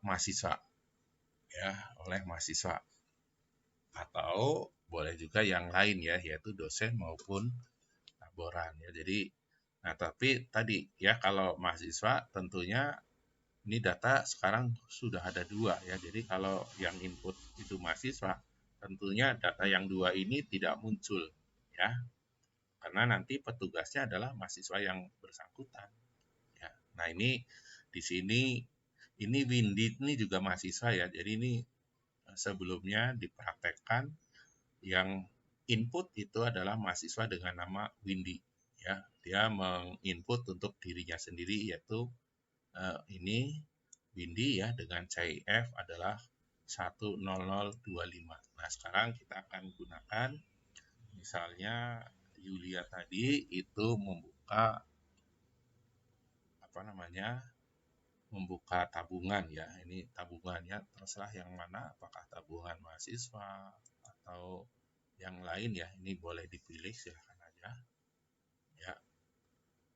mahasiswa. Ya, oleh mahasiswa. Atau boleh juga yang lain ya, yaitu dosen maupun laboran ya. Jadi, nah tapi tadi ya kalau mahasiswa tentunya ini data sekarang sudah ada dua ya. Jadi kalau yang input itu mahasiswa, tentunya data yang dua ini tidak muncul ya, karena nanti petugasnya adalah mahasiswa yang bersangkutan. Ya. Nah ini di sini ini Windy ini juga mahasiswa ya. Jadi ini sebelumnya dipraktekkan yang input itu adalah mahasiswa dengan nama Windy ya. Dia menginput untuk dirinya sendiri yaitu ini Windy ya dengan CIF adalah 10025. Nah, sekarang kita akan gunakan misalnya Yulia tadi itu membuka apa namanya? Membuka tabungan ya. Ini tabungannya terserah yang mana, apakah tabungan mahasiswa atau yang lain ya. Ini boleh dipilih silahkan aja. Ya.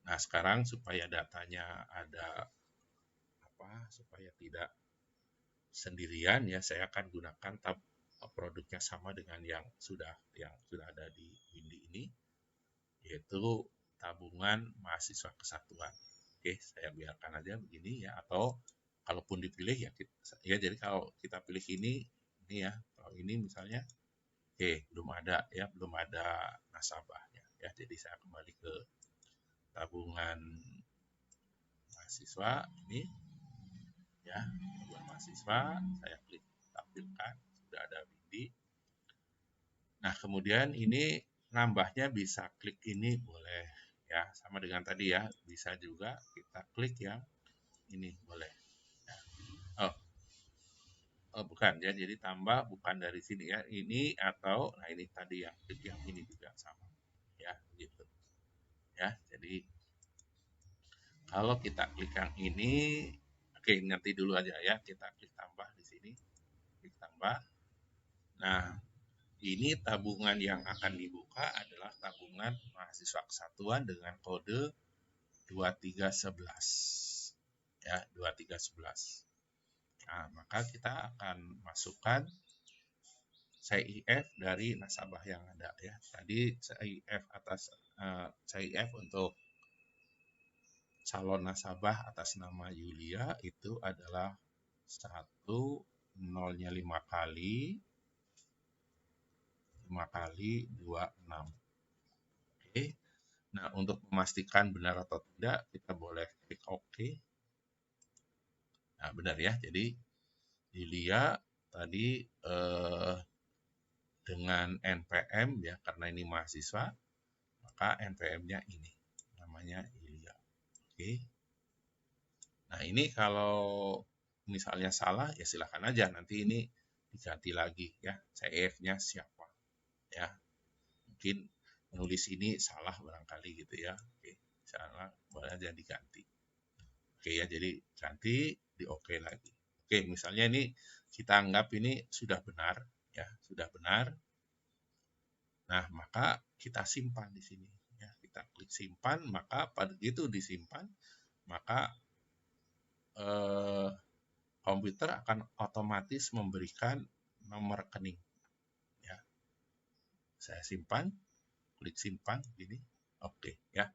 Nah, sekarang supaya datanya ada supaya tidak sendirian ya, saya akan gunakan produknya sama dengan yang sudah ada di Windy ini, yaitu tabungan mahasiswa kesatuan. Oke, saya biarkan aja begini ya, atau kalaupun dipilih ya, jadi kalau kita pilih ini ya, kalau ini misalnya, oke, belum ada nasabahnya ya, jadi saya kembali ke tabungan mahasiswa ini ya, tabungan mahasiswa, saya klik tampilkan, sudah ada Windy. Nah, kemudian ini nambahnya bisa klik ini boleh ya, sama dengan tadi ya, bisa juga kita klik yang ini boleh. Ya. Oh, bukan ya, jadi tambah bukan dari sini ya, ini atau nah ini tadi yang klik yang ini juga sama ya, gitu. Ya, jadi kalau kita klik yang ini, oke nanti dulu aja ya, kita klik tambah di sini, klik tambah. Nah, ini tabungan yang akan dibuka adalah tabungan mahasiswa kesatuan dengan kode 2311. Ya, 2311. Nah, maka kita akan masukkan CIF dari nasabah yang ada ya. Tadi CIF untuk calon nasabah atas nama Yulia itu adalah 1 nolnya 5 kali 26. Oke. Nah, untuk memastikan benar atau tidak, kita boleh klik OK. Nah, benar ya. Jadi, Yulia tadi dengan NPM ya, karena ini mahasiswa, maka NPM-nya ini. Namanya Yulia. Oke. Nah, ini kalau misalnya salah, ya silakan aja. Nanti ini diganti lagi ya. CIF-nya siapa. Ya. Mungkin menulis ini salah barangkali gitu ya. Oke, salah boleh aja diganti. Oke ya, jadi ganti di oke lagi. Oke, misalnya ini kita anggap ini sudah benar ya, sudah benar. Nah, maka kita simpan di sini ya. Kita klik simpan, maka pada itu disimpan, maka komputer akan otomatis memberikan nomor rekening ya. Saya simpan, klik simpan gini. Oke ya.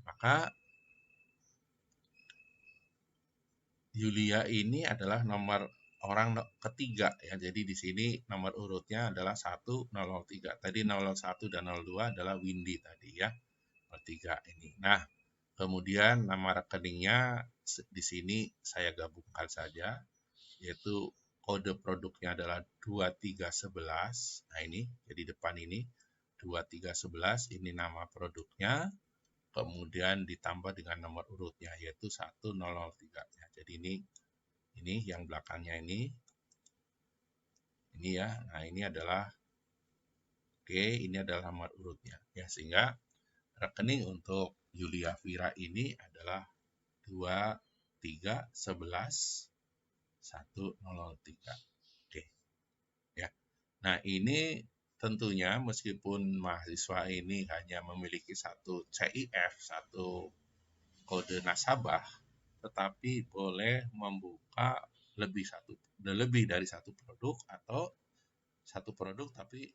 Maka Yulia ini adalah nomor orang ketiga ya. Jadi di sini nomor urutnya adalah 1003. Tadi 01 dan 02 adalah Windy tadi ya. Nomor 3 ini. Nah, kemudian nama rekeningnya di sini saya gabungkan saja, yaitu kode produknya adalah 2311. Nah, ini jadi depan ini 2311 ini nama produknya. Kemudian ditambah dengan nomor urutnya yaitu 1003 ya. Jadi ini yang belakangnya ini ya. Nah, ini adalah ini adalah nomor urutnya ya, sehingga rekening untuk Yulia Vira ini adalah 2311 103. Oke. Ya. Nah, ini tentunya meskipun mahasiswa ini hanya memiliki satu CIF, satu kode nasabah, tetapi boleh membuka lebih dari satu produk atau satu produk tapi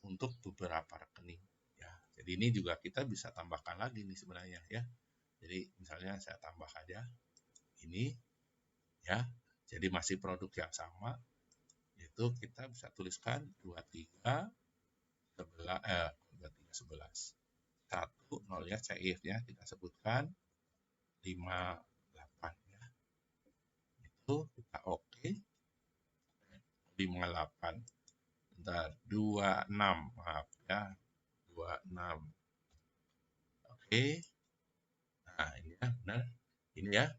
untuk beberapa rekening ya. Jadi ini juga kita bisa tambahkan lagi nih sebenarnya ya. Jadi misalnya saya tambah aja ini ya. Jadi masih produk yang sama, itu kita bisa tuliskan 23 11 1 0 ya, cair ya, kita sebutkan 58 ya. Itu kita oke. 58 bentar 26 maaf ya, 26 oke. Nah ini ya benar ini ya.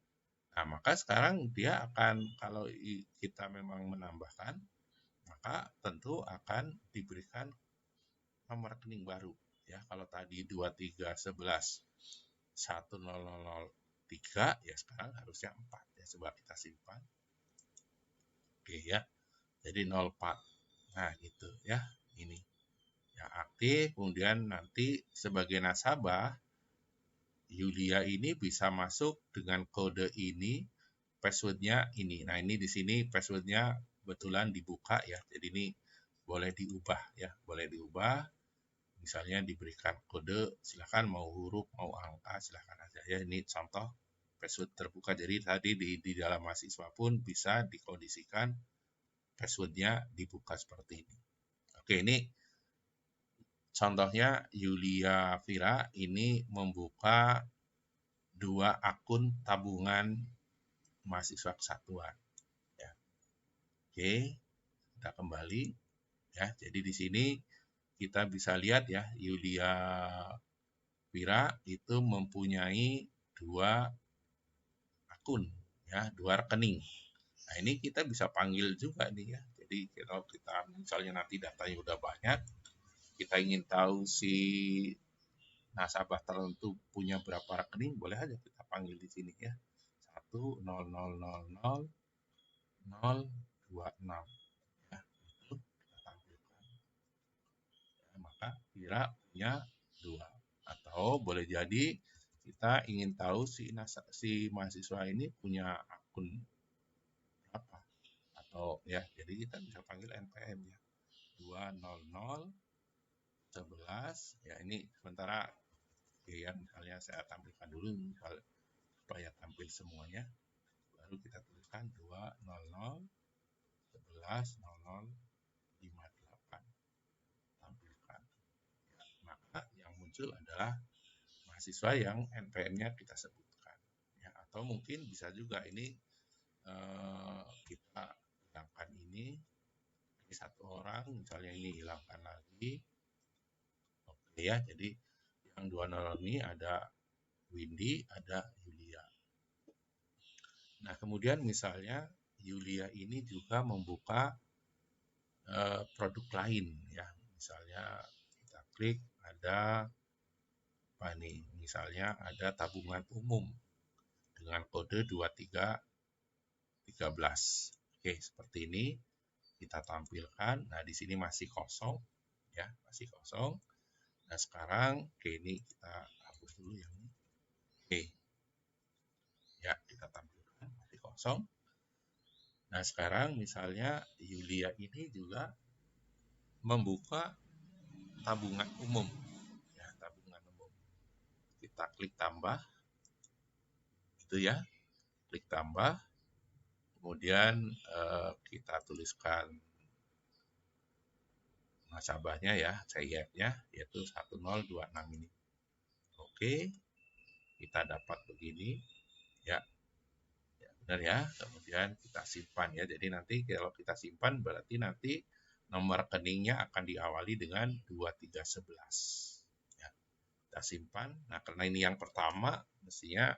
Nah maka sekarang dia akan, kalau kita memang menambahkan, maka tentu akan diberikan nomor rekening baru ya. Kalau tadi 23 11 1003 ya, sekarang harusnya 4 ya. Coba kita simpan. Oke ya. Jadi 04. Nah, gitu ya. Ini yang aktif, kemudian nanti sebagai nasabah Yulia ini bisa masuk dengan kode ini, passwordnya ini. Nah, ini di sini passwordnya kebetulan dibuka ya. Jadi ini boleh diubah ya, boleh diubah. Misalnya diberikan kode, silakan mau huruf, mau angka, silakan aja ya. Ini contoh password terbuka. Jadi tadi di dalam mahasiswa pun bisa dikondisikan passwordnya dibuka seperti ini. Oke, ini contohnya Yulia Vira ini membuka 2 akun tabungan mahasiswa kesatuan. Ya. Oke, kita kembali ya. Jadi di sini kita bisa lihat ya, Yulia Vira itu mempunyai 2 akun ya, 2 rekening. Nah, ini kita bisa panggil juga nih ya. Jadi kalau kita misalnya nanti datanya udah banyak, kita ingin tahu si nasabah tertentu punya berapa rekening, boleh aja kita panggil di sini ya. 100000026 ya, itu kita tampilkan. Ya, maka Vira punya 2. Atau boleh jadi kita ingin tahu si mahasiswa ini punya akun berapa, atau ya, jadi kita bisa panggil NPM ya, 20011 ya. Ini sementara ya, misalnya saya tampilkan dulu supaya tampil semuanya, baru kita tuliskan 200110058 tampilkan ya. Maka yang muncul adalah mahasiswa yang NPM-nya kita sebutkan ya. Atau mungkin bisa juga ini kita hilangkan ini satu orang, misalnya ini hilangkan lagi. Oke ya, jadi yang 20 ini ada Windy, ada Yulia. Nah, kemudian misalnya Yulia ini juga membuka produk lain ya. Misalnya kita klik ada apa nih? Misalnya ada tabungan umum dengan kode 2313. Oke, seperti ini kita tampilkan. Nah, di sini masih kosong ya, masih kosong. Nah, sekarang oke, ini kita hapus dulu yang ini. Oke. Ya, kita tampilkan masih kosong. Nah, sekarang misalnya Yulia ini juga membuka tabungan umum. Ya, tabungan umum. Kita klik tambah. Itu ya. Klik tambah. Kemudian kita tuliskan nasabahnya ya, CIF-nya, yaitu 1026 ini. Oke, kita dapat begini ya. Ya, benar ya. Kemudian kita simpan ya. Jadi nanti kalau kita simpan berarti nanti nomor rekeningnya akan diawali dengan 2311 ya. Kita simpan. Nah, karena ini yang pertama, mestinya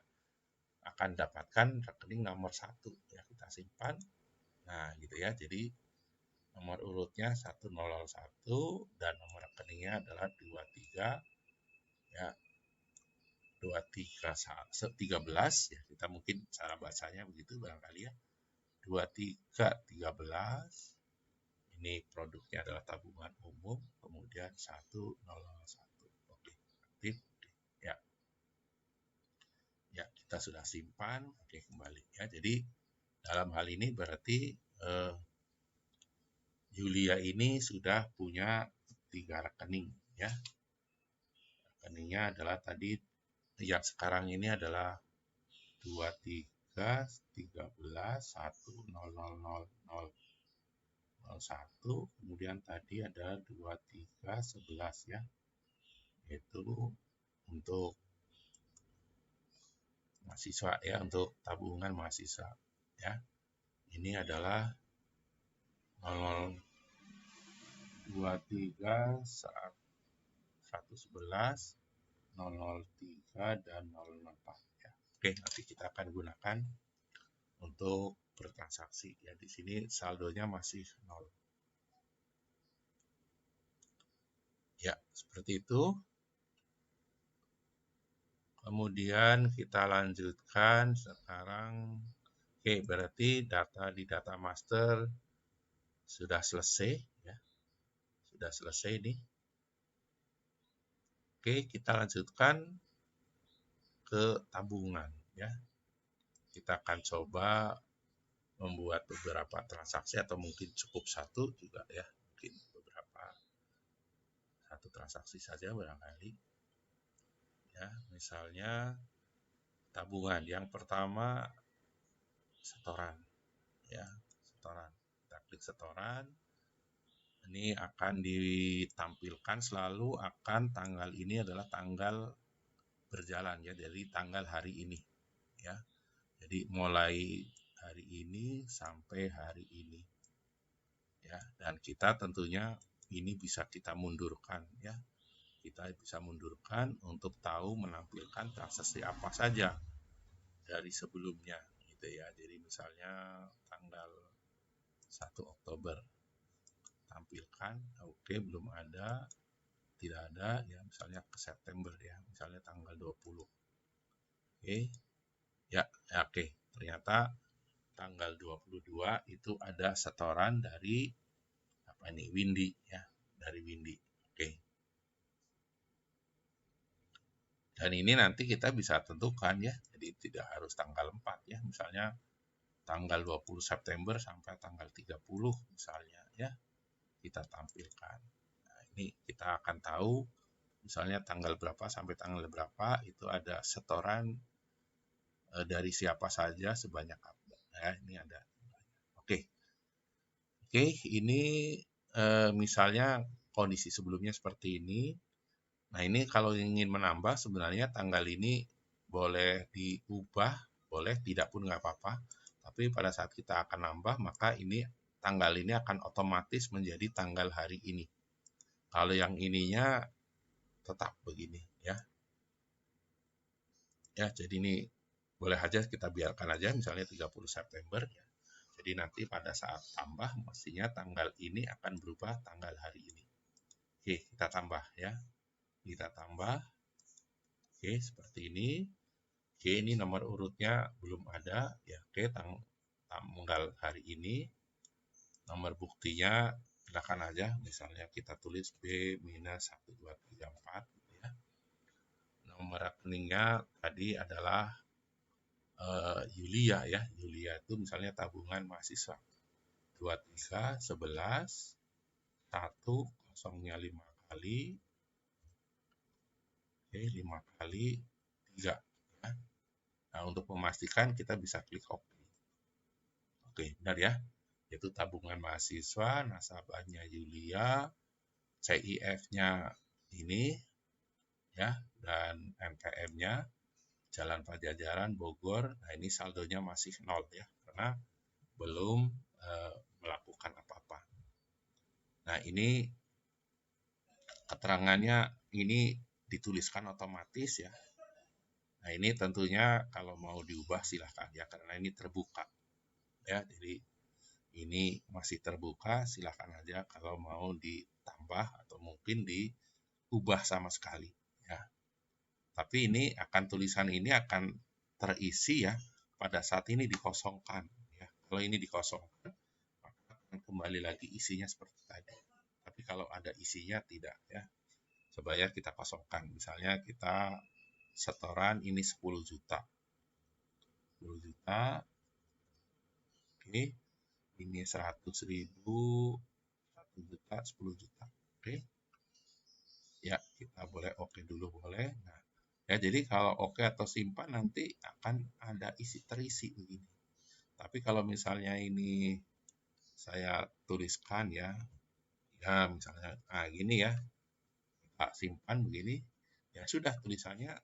akan dapatkan rekening nomor 1 ya. Kita simpan. Nah, gitu ya. Jadi nomor urutnya 101 dan nomor rekeningnya adalah 23 ya. 2313 ya, kita mungkin cara bacanya begitu barangkali ya. 2313 ini produknya adalah tabungan umum, kemudian 101. Oke, aktif ya. Ya, kita sudah simpan. Oke, kembali ya. Jadi dalam hal ini berarti Yulia ini sudah punya 3 rekening ya. Rekeningnya adalah tadi yang sekarang ini adalah 23 13 1 kemudian tadi ada 23 11 ya. Itu untuk mahasiswa ya, untuk tabungan mahasiswa ya. Ini adalah 023 111 003 dan 004 ya. Oke, nanti kita akan gunakan untuk bertransaksi ya. Di sini saldonya masih 0. Ya, seperti itu. Kemudian kita lanjutkan sekarang. Oke, berarti data di data master sudah selesai ya. Sudah selesai nih. Oke, kita lanjutkan ke tabungan ya. Kita akan coba membuat beberapa transaksi atau mungkin cukup satu juga ya. Mungkin beberapa satu transaksi saja barangkali. Ya, misalnya tabungan. Yang pertama setoran ya, setoran. Kita klik setoran. Ini akan ditampilkan selalu akan tanggal ini adalah tanggal berjalan ya, dari tanggal hari ini ya. Jadi mulai hari ini sampai hari ini ya, dan kita tentunya ini bisa kita mundurkan ya. Kita bisa mundurkan untuk tahu menampilkan transaksi apa saja dari sebelumnya gitu ya. Jadi misalnya tanggal 1 Oktober tampilkan, oke, belum ada, tidak ada ya, misalnya ke September ya, misalnya tanggal 20. Oke. Ya, oke. Ternyata tanggal 22 itu ada setoran dari apa ini? Windy ya, dari Windy. Oke. Dan ini nanti kita bisa tentukan ya. Jadi tidak harus tanggal 4 ya, misalnya tanggal 20 September sampai tanggal 30 misalnya ya, kita tampilkan. Nah, ini kita akan tahu misalnya tanggal berapa sampai tanggal berapa itu ada setoran dari siapa saja sebanyak apa. Ya, ini ada. Oke. Oke, ini misalnya kondisi sebelumnya seperti ini. Nah, ini kalau ingin menambah sebenarnya tanggal ini boleh diubah, boleh tidak pun nggak apa-apa. Tapi pada saat kita akan nambah, maka ini tanggal ini akan otomatis menjadi tanggal hari ini. Kalau yang ininya tetap begini ya. Ya, jadi ini boleh aja kita biarkan aja misalnya 30 September ya. Jadi nanti pada saat tambah mestinya tanggal ini akan berubah tanggal hari ini. Oke, kita tambah ya. Kita tambah. Oke, seperti ini. Oke, ini nomor urutnya belum ada ya. Oke, tanggal hari ini. Nomor buktinya silakan aja, misalnya kita tulis B-1234 ya. Nomor rekeningnya tadi adalah Yulia ya. Yulia itu misalnya tabungan mahasiswa 23 11 1 kosongnya 5 kali. Oke, 5 kali 3 ya. Nah, untuk memastikan kita bisa klik OK. Oke, benar ya. Itu tabungan mahasiswa, nasabahnya Yulia, CIF-nya ini ya, dan NPM-nya Jalan Pajajaran Bogor. Nah, ini saldonya masih 0 ya, karena belum melakukan apa-apa. Nah, ini keterangannya ini dituliskan otomatis ya. Nah, ini tentunya kalau mau diubah silahkan ya, karena ini terbuka ya. Jadi ini masih terbuka, silahkan aja kalau mau ditambah atau mungkin diubah sama sekali ya. Tapi ini akan tulisan ini akan terisi ya pada saat ini dikosongkan ya. Kalau ini dikosongkan, maka akan kembali lagi isinya seperti tadi. Tapi kalau ada isinya tidak ya. Coba ya kita kosongkan. Misalnya kita setoran ini 10 juta. 10 juta. Oke. Ini 100.000, 1 juta, 10 juta. Oke. kita boleh oke dulu boleh. Nah, ya jadi kalau oke atau simpan nanti akan ada terisi begini. Tapi kalau misalnya ini saya tuliskan ya misalnya, nah gini ya, kita simpan begini, ya sudah tulisannya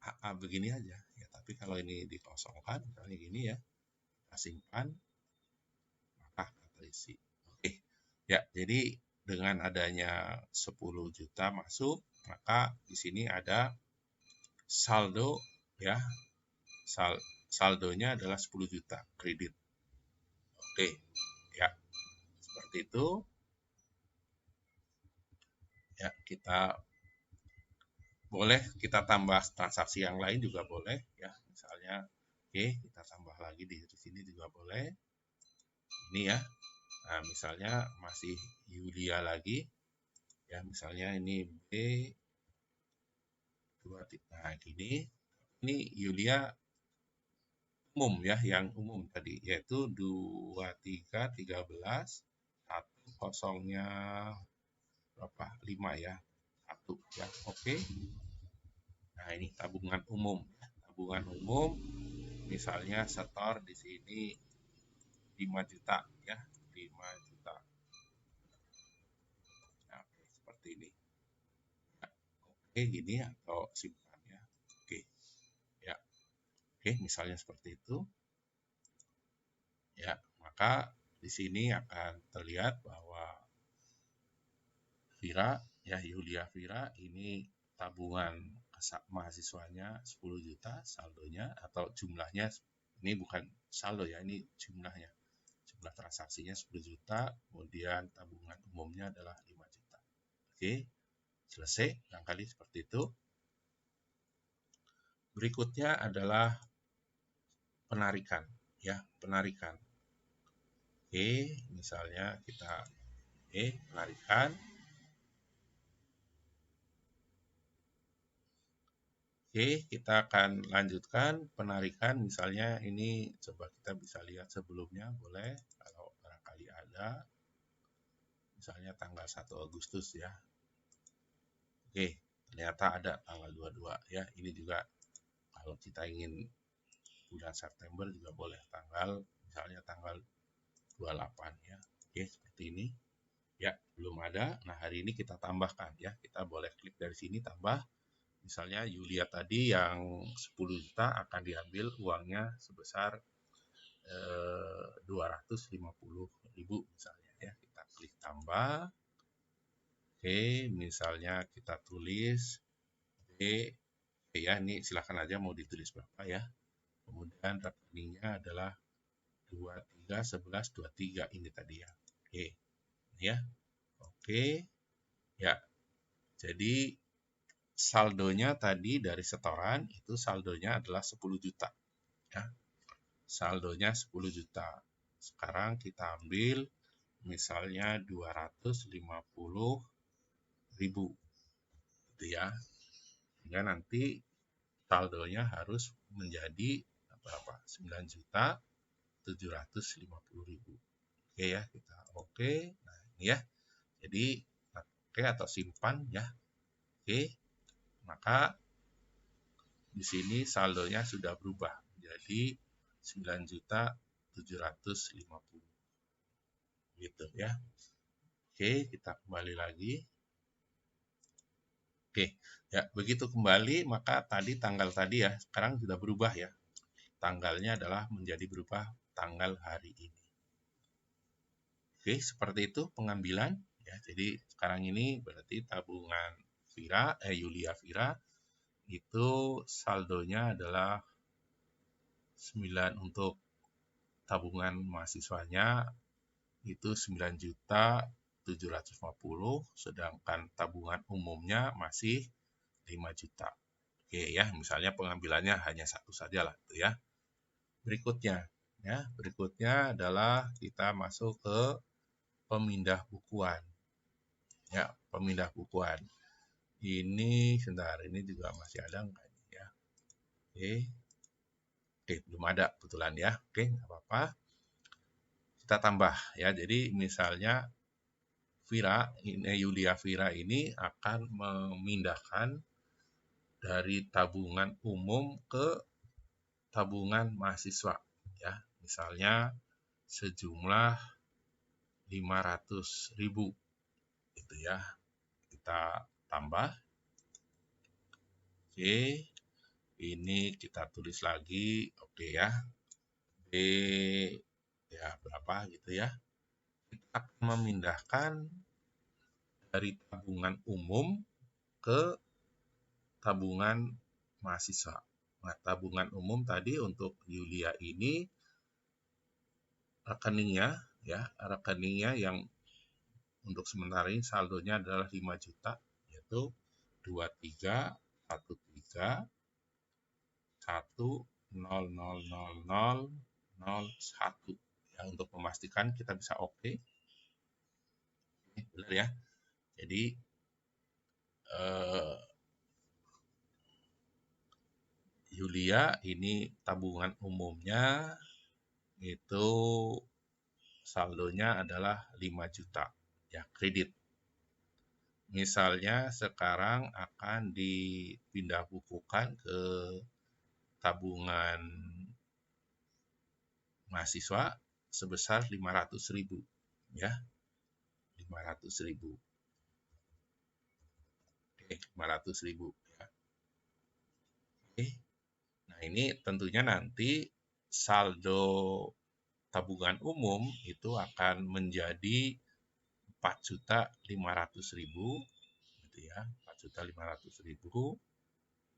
AA begini aja. Ya, tapi kalau ini dikosongkan, misalnya gini ya, kita simpan, maka akan terisi. Oke, ya jadi dengan adanya 10 juta masuk, maka di sini ada saldo ya, saldonya adalah 10 juta kredit. Oke, ya seperti itu. Ya, kita boleh kita tambah transaksi yang lain juga boleh ya. Misalnya oke, kita tambah lagi di sini juga boleh. Ini ya. Nah, misalnya masih Yulia lagi. Ya, misalnya ini B 2. Nah, gini. Ini Yulia umum ya, yang umum tadi yaitu 2313 1 kosongnya berapa? 5 ya. 1 ya. Oke. Nah, ini tabungan umum. Tabungan umum misalnya setor di sini 5 juta ya, 5 juta. Nah, seperti ini. Nah, oke, gini atau simpan ya. Oke. Ya. Oke, misalnya seperti itu. Ya, maka di sini akan terlihat bahwa Vira ya, Yulia Vira ini tabungan mahasiswanya 10 juta saldonya atau jumlahnya, ini bukan saldo ya, ini jumlahnya. Jumlah transaksinya 10 juta, kemudian tabungan umumnya adalah 5 juta. Oke, selesai, barangkali seperti itu. Berikutnya adalah penarikan ya, penarikan. Oke, misalnya kita penarikan. Oke, kita akan lanjutkan penarikan. Misalnya ini coba kita bisa lihat sebelumnya, boleh kalau barangkali ada. Misalnya tanggal 1 Agustus ya. Oke, ternyata ada tanggal 22 ya. Ini juga kalau kita ingin bulan September juga boleh misalnya tanggal 28 ya. Oke, seperti ini. Ya, belum ada. Nah, hari ini kita tambahkan ya. Kita boleh klik dari sini tambah. Misalnya Yulia tadi yang 10 juta akan diambil uangnya sebesar 250.000 misalnya ya. Kita klik tambah. Oke, misalnya kita tulis B ya, ini silakan aja mau ditulis berapa ya. Kemudian rekeningnya adalah 231123 ini tadi ya. Oke. Ya. Oke. Ya. Jadi saldonya tadi dari setoran itu saldonya adalah 10 juta. Ya. Saldonya 10 juta. Sekarang kita ambil misalnya 250.000 gitu ya. Sehingga nanti saldonya harus menjadi berapa? 9.750.000. Oke ya, kita oke. Nah, ini ya. Jadi oke atau simpan ya. Oke. Maka di sini saldonya sudah berubah menjadi 9.750.000. Gitu ya. Oke, kita kembali lagi. Oke, ya begitu kembali maka tadi tanggal tadi ya, sekarang sudah berubah ya. Tanggalnya adalah menjadi berubah tanggal hari ini. Oke, seperti itu pengambilan ya. Jadi sekarang ini berarti tabungan Yulia Vira itu saldonya adalah 9 untuk tabungan mahasiswanya itu 9.750, sedangkan tabungan umumnya masih 5 juta. Oke ya, misalnya pengambilannya hanya satu saja lah itu ya. Berikutnya adalah kita masuk ke pemindah bukuan. Ya, pemindah bukuan. Ini sebentar, ini juga masih ada enggak ya? Oke, belum ada kebetulan ya. Oke, enggak apa-apa. Kita tambah ya. Jadi misalnya Yulia Vira ini akan memindahkan dari tabungan umum ke tabungan mahasiswa, ya. Misalnya sejumlah 500.000 gitu ya. Kita tambah. Oke, ini kita tulis lagi, oke ya. B ya berapa gitu ya. Kita akan memindahkan dari tabungan umum ke tabungan mahasiswa. Nah, tabungan umum tadi untuk Yulia ini rekeningnya yang untuk sementara ini saldonya adalah 5 juta, yaitu 2313100001. Ya, untuk memastikan kita bisa oke. Benar ya. Jadi Yulia ini tabungan umumnya itu saldonya adalah 5 juta ya, kredit. Misalnya sekarang akan dipindah bukukan ke tabungan mahasiswa sebesar 500.000 ya. 500.000. Oke, 500.000 ya. Oke. Nah, ini tentunya nanti saldo tabungan umum itu akan menjadi 4.500.000 gitu ya. 4.500.000.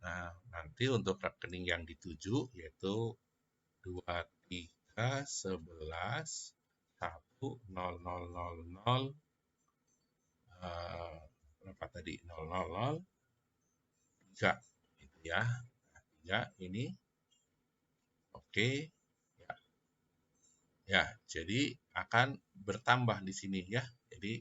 Nah, nanti untuk rekening yang dituju yaitu 23111000 berapa tadi 000 3 gitu ya. Nah, 3 ini oke ya. Ya, jadi akan bertambah di sini ya. Jadi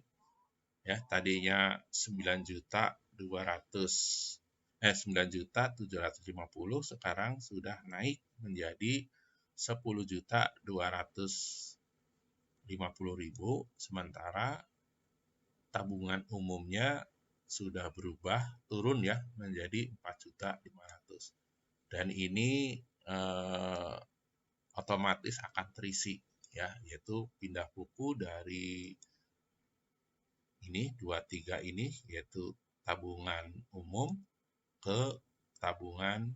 ya tadinya 9.750.000 sekarang sudah naik menjadi 10.250.000, sementara tabungan umumnya sudah berubah turun ya menjadi 4.500.000. Dan ini otomatis akan terisi ya, yaitu pindah buku dari ini 23 ini yaitu tabungan umum ke tabungan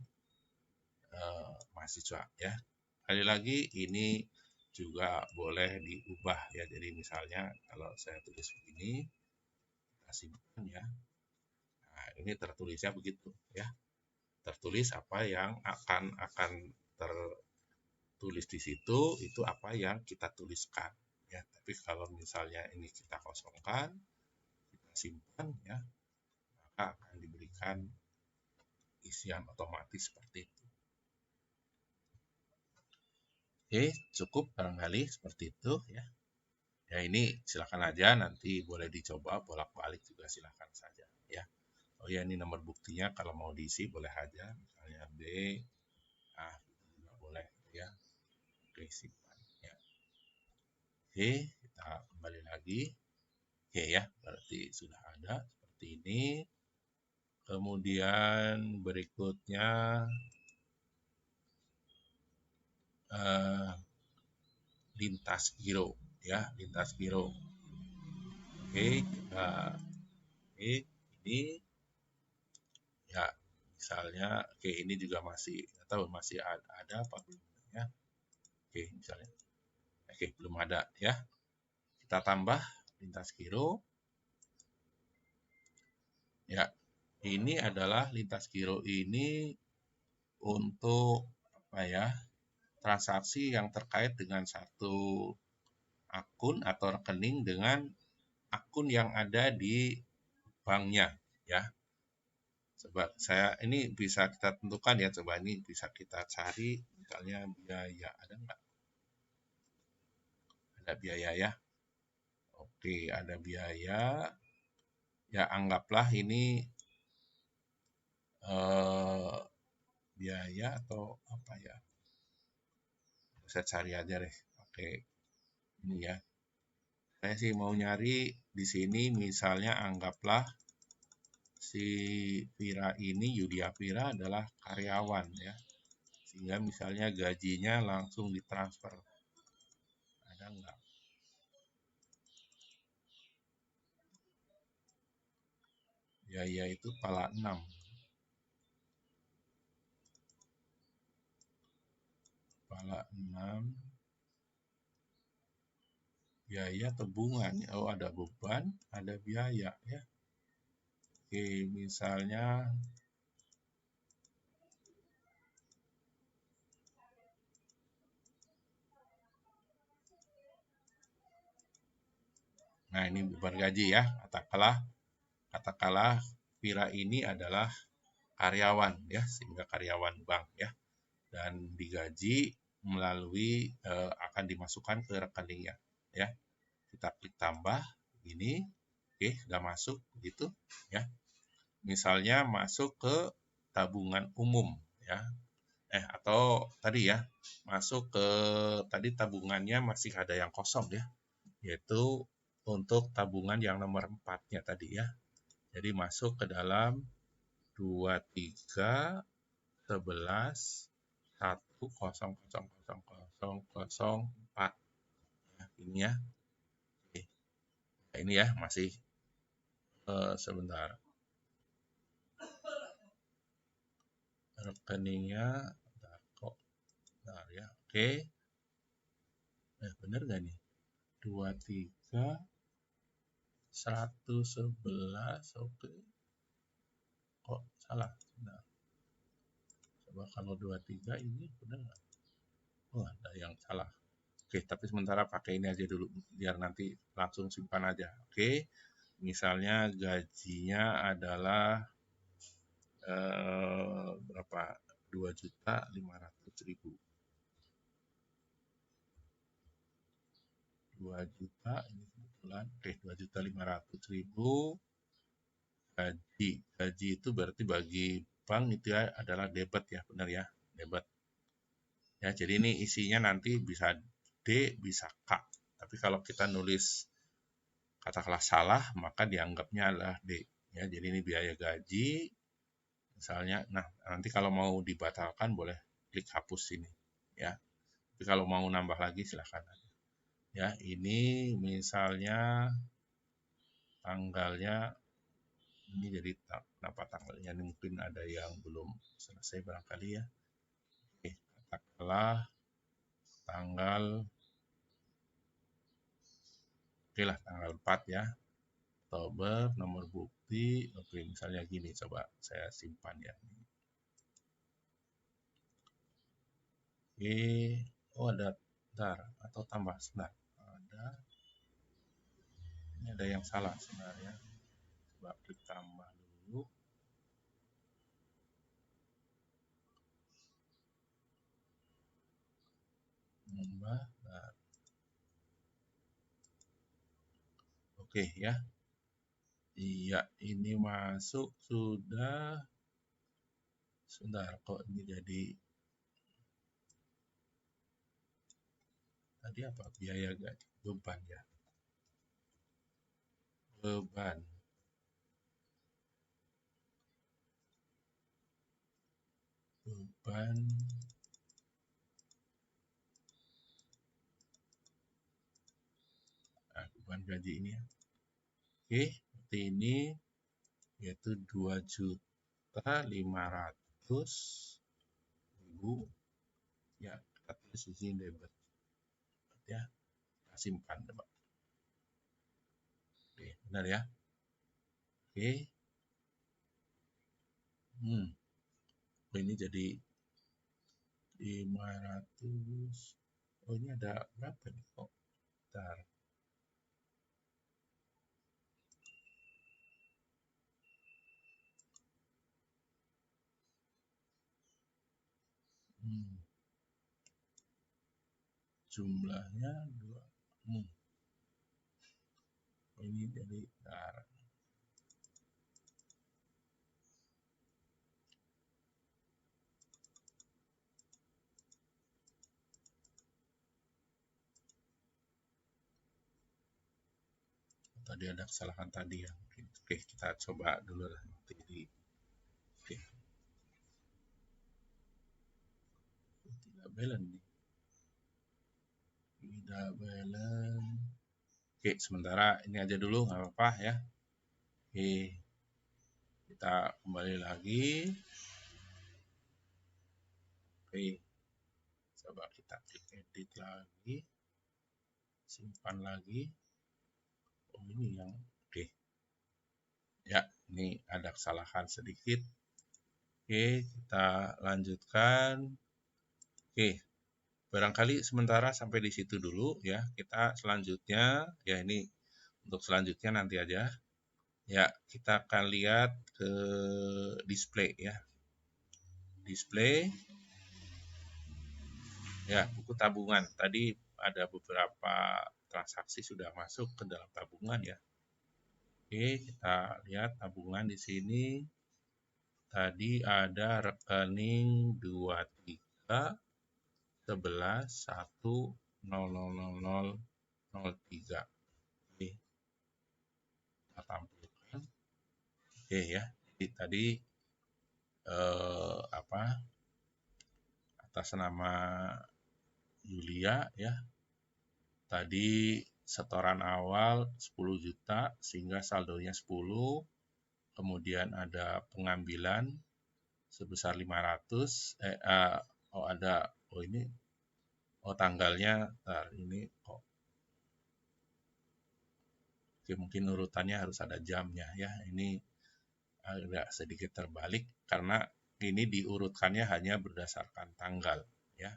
mahasiswa ya. Sekali lagi ini juga boleh diubah ya. Jadi misalnya kalau saya tulis begini, kita simpan ya. Nah, ini tertulisnya begitu ya. Tertulis apa yang akan tertulis di situ, itu apa yang kita tuliskan ya. Tapi kalau misalnya ini kita kosongkan, kita simpan ya, maka akan diberikan isian otomatis seperti itu. Oke, cukup barangkali seperti itu ya. Ya, ini silakan aja, nanti boleh dicoba bolak-balik juga silakan saja ya. Oh ya, ini nomor buktinya kalau mau diisi boleh aja, misalnya B, itu juga boleh ya. Oke, simpan ya. Oke, kita kembali lagi. Oke ya, berarti sudah ada seperti ini. Kemudian berikutnya lintas giro ya, lintas giro. Oke, ini ya misalnya ini juga masih atau masih ada apa belum ya. Misalnya belum ada ya. Kita tambah lintas giro. Ya, ini adalah lintas giro ini untuk apa ya? Transaksi yang terkait dengan satu akun atau rekening dengan akun yang ada di banknya ya. Coba saya ini bisa kita tentukan ya, coba ini bisa kita cari misalnya biaya, ada enggak? Ada biaya ya. Oke, ada biaya. Ya anggaplah ini biaya atau apa ya? Saya cari aja deh. Oke, ini ya. Saya sih mau nyari di sini misalnya anggaplah si Vira ini, Yudia Vira adalah karyawan ya. Sehingga misalnya gajinya langsung ditransfer. Ada nggak? Biaya itu pala 6. Pala 6. Biaya tabungan. Oh, ada beban, ada biaya ya. Oke, misalnya nah ini beban gaji ya. Katakanlah Vira ini adalah karyawan ya, sehingga karyawan bank ya. Dan digaji melalui akan dimasukkan ke rekeningnya ya. Kita klik tambah ini. Oke, sudah masuk begitu ya. Misalnya masuk ke tabungan umum ya. Atau tadi ya, masuk ke tadi tabungannya masih ada yang kosong ya. Yaitu untuk tabungan yang nomor 4-nya tadi ya. Jadi masuk ke dalam 23 11 100004 ya, ini ya. Oke. Nah, ini ya masih sebentar. Rekeningnya bentar, kok bentar ya. Oke. Bener nggak nih? 23 111. Oke. Kok salah? Bentar. Coba kalau 23 ini benar nggak? Oh, ada yang salah. Oke, tapi sementara pakai ini aja dulu, biar nanti langsung simpan aja. Oke, misalnya gajinya adalah berapa? 2.500.000. 2 juta ini kebetulan. Oke, 2.500.000 gaji. Gaji itu berarti bagi bank itu ya adalah debit ya, benar ya, debit. Ya, jadi ini isinya nanti bisa D, bisa K. Tapi kalau kita nulis katakanlah salah, maka dianggapnya adalah D. Ya, jadi ini biaya gaji. Misalnya, nah nanti kalau mau dibatalkan boleh klik hapus ini. Ya, tapi kalau mau nambah lagi silahkan. Ya, ini misalnya tanggalnya ini jadi kenapa tanggalnya ini mungkin ada yang belum selesai barangkali ya. Oke, katakanlah tanggal oke lah tanggal 4 ya. Oktober, nomor bukti, oke misalnya gini, coba saya simpan ya. Oke, oh ada, bentar, atau tambah, sebentar. Ini ada yang salah sebenarnya. Coba klik tambah dulu. Tambah, nah. Oke ya. Iya, ini masuk sudah. Sebentar, kok ini jadi tadi apa? Biaya gaji, beban ya. Beban. Beban. Nah, beban gaji ini ya. Oke, seperti ini yaitu 2.500.000 ya, kita tulis di sini debit ya, kita simpan coba. Oke, benar ya. Oke. Oh, ini jadi 500. Oh, ini ada berapa nih kok? Bentar. Jumlahnya 2. Oh, ini jadi bentar. tadi ada kesalahan tadi ya. Oke, kita coba dulu lah. Oke. Tidak balance nih. Tidak balance. Oke, sementara ini aja dulu, nggak apa-apa ya. Oke, kita kembali lagi. Oke, coba kita klik edit lagi, simpan lagi. Oh, ini yang oke. Ya, ini ada kesalahan sedikit. Oke, kita lanjutkan. Oke, barangkali sementara sampai di situ dulu ya. Kita selanjutnya, ya ini untuk selanjutnya nanti aja. Ya, kita akan lihat ke display ya. Display. Ya, buku tabungan. Tadi ada beberapa transaksi sudah masuk ke dalam tabungan ya. Oke, kita lihat tabungan di sini. Tadi ada rekening 23 11 1 00003. Oke, kita tampilkan. Oke ya. Jadi tadi atas nama Yulia ya. Tadi setoran awal 10 juta sehingga saldonya 10. Kemudian ada pengambilan sebesar 500 tanggalnya ini kok. Oke, mungkin urutannya harus ada jamnya ya. Ini agak sedikit terbalik karena ini diurutkannya hanya berdasarkan tanggal ya.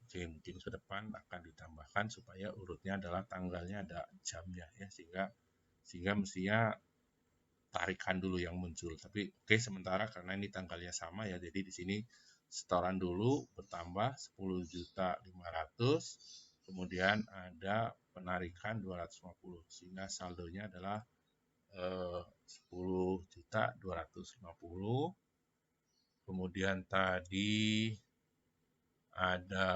Oke, mungkin ke depan akan ditambahkan supaya urutnya adalah tanggalnya ada jamnya ya, sehingga mestinya tarikan dulu yang muncul. Tapi oke, sementara karena ini tanggalnya sama ya, jadi di sini setoran dulu bertambah 10.500.000, kemudian ada penarikan 250 sehingga saldonya adalah 10.250.000. Kemudian tadi ada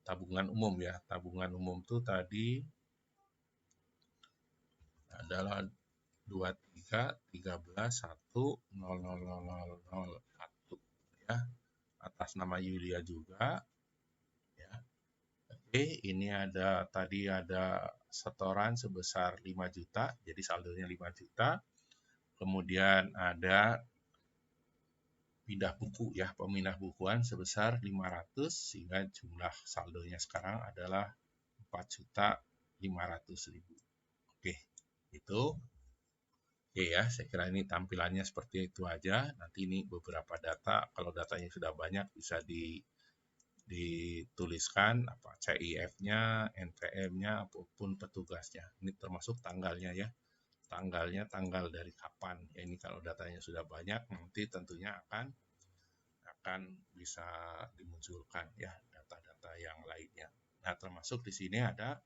tabungan umum ya. Tabungan umum tuh tadi adalah 23 13 1 00001 ya, atas nama Yulia juga ya. Oke, ini tadi ada setoran sebesar 5 juta, jadi saldonya 5 juta. Kemudian ada pindah buku ya, pemindah bukuan sebesar 500 sehingga jumlah saldonya sekarang adalah 4.500.000. Oke, itu. Oke ya, saya kira ini tampilannya seperti itu aja. Nanti ini beberapa data, kalau datanya sudah banyak bisa dituliskan apa CIF-nya, NPM-nya, apapun petugasnya. Ini termasuk tanggalnya ya. Tanggal dari kapan. Ya, ini kalau datanya sudah banyak, nanti tentunya akan bisa dimunculkan ya data-data yang lainnya. Nah, termasuk di sini ada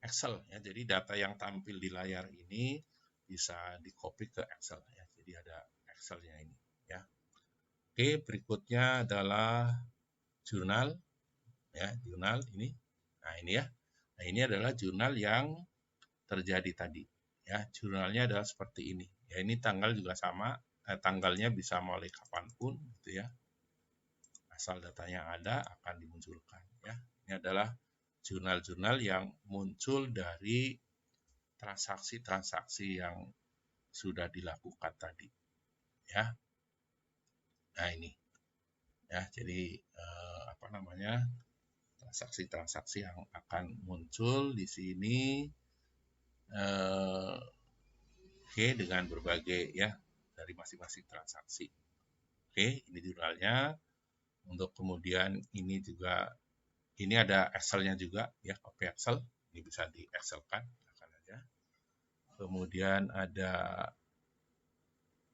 Excel ya. Jadi data yang tampil di layar ini bisa di-copy ke Excel ya. Jadi ada Excel-nya ini ya. Oke, berikutnya adalah jurnal ya, jurnal ini. Nah, ini ya. Nah, ini adalah jurnal yang terjadi tadi ya. Jurnalnya adalah seperti ini. Ya, ini tanggal juga sama, tanggalnya bisa mulai kapanpun gitu ya. Asal datanya ada akan dimunculkan ya. Ini adalah jurnal-jurnal yang muncul dari transaksi-transaksi yang sudah dilakukan tadi ya. Nah, ini ya, jadi transaksi-transaksi yang akan muncul di sini oke, dengan berbagai ya dari masing-masing transaksi. Oke, ini jurnalnya. Untuk kemudian ini juga ini ada Excel-nya juga ya, copy Excel. Ini bisa di Excel-kan, silakan aja. Kemudian ada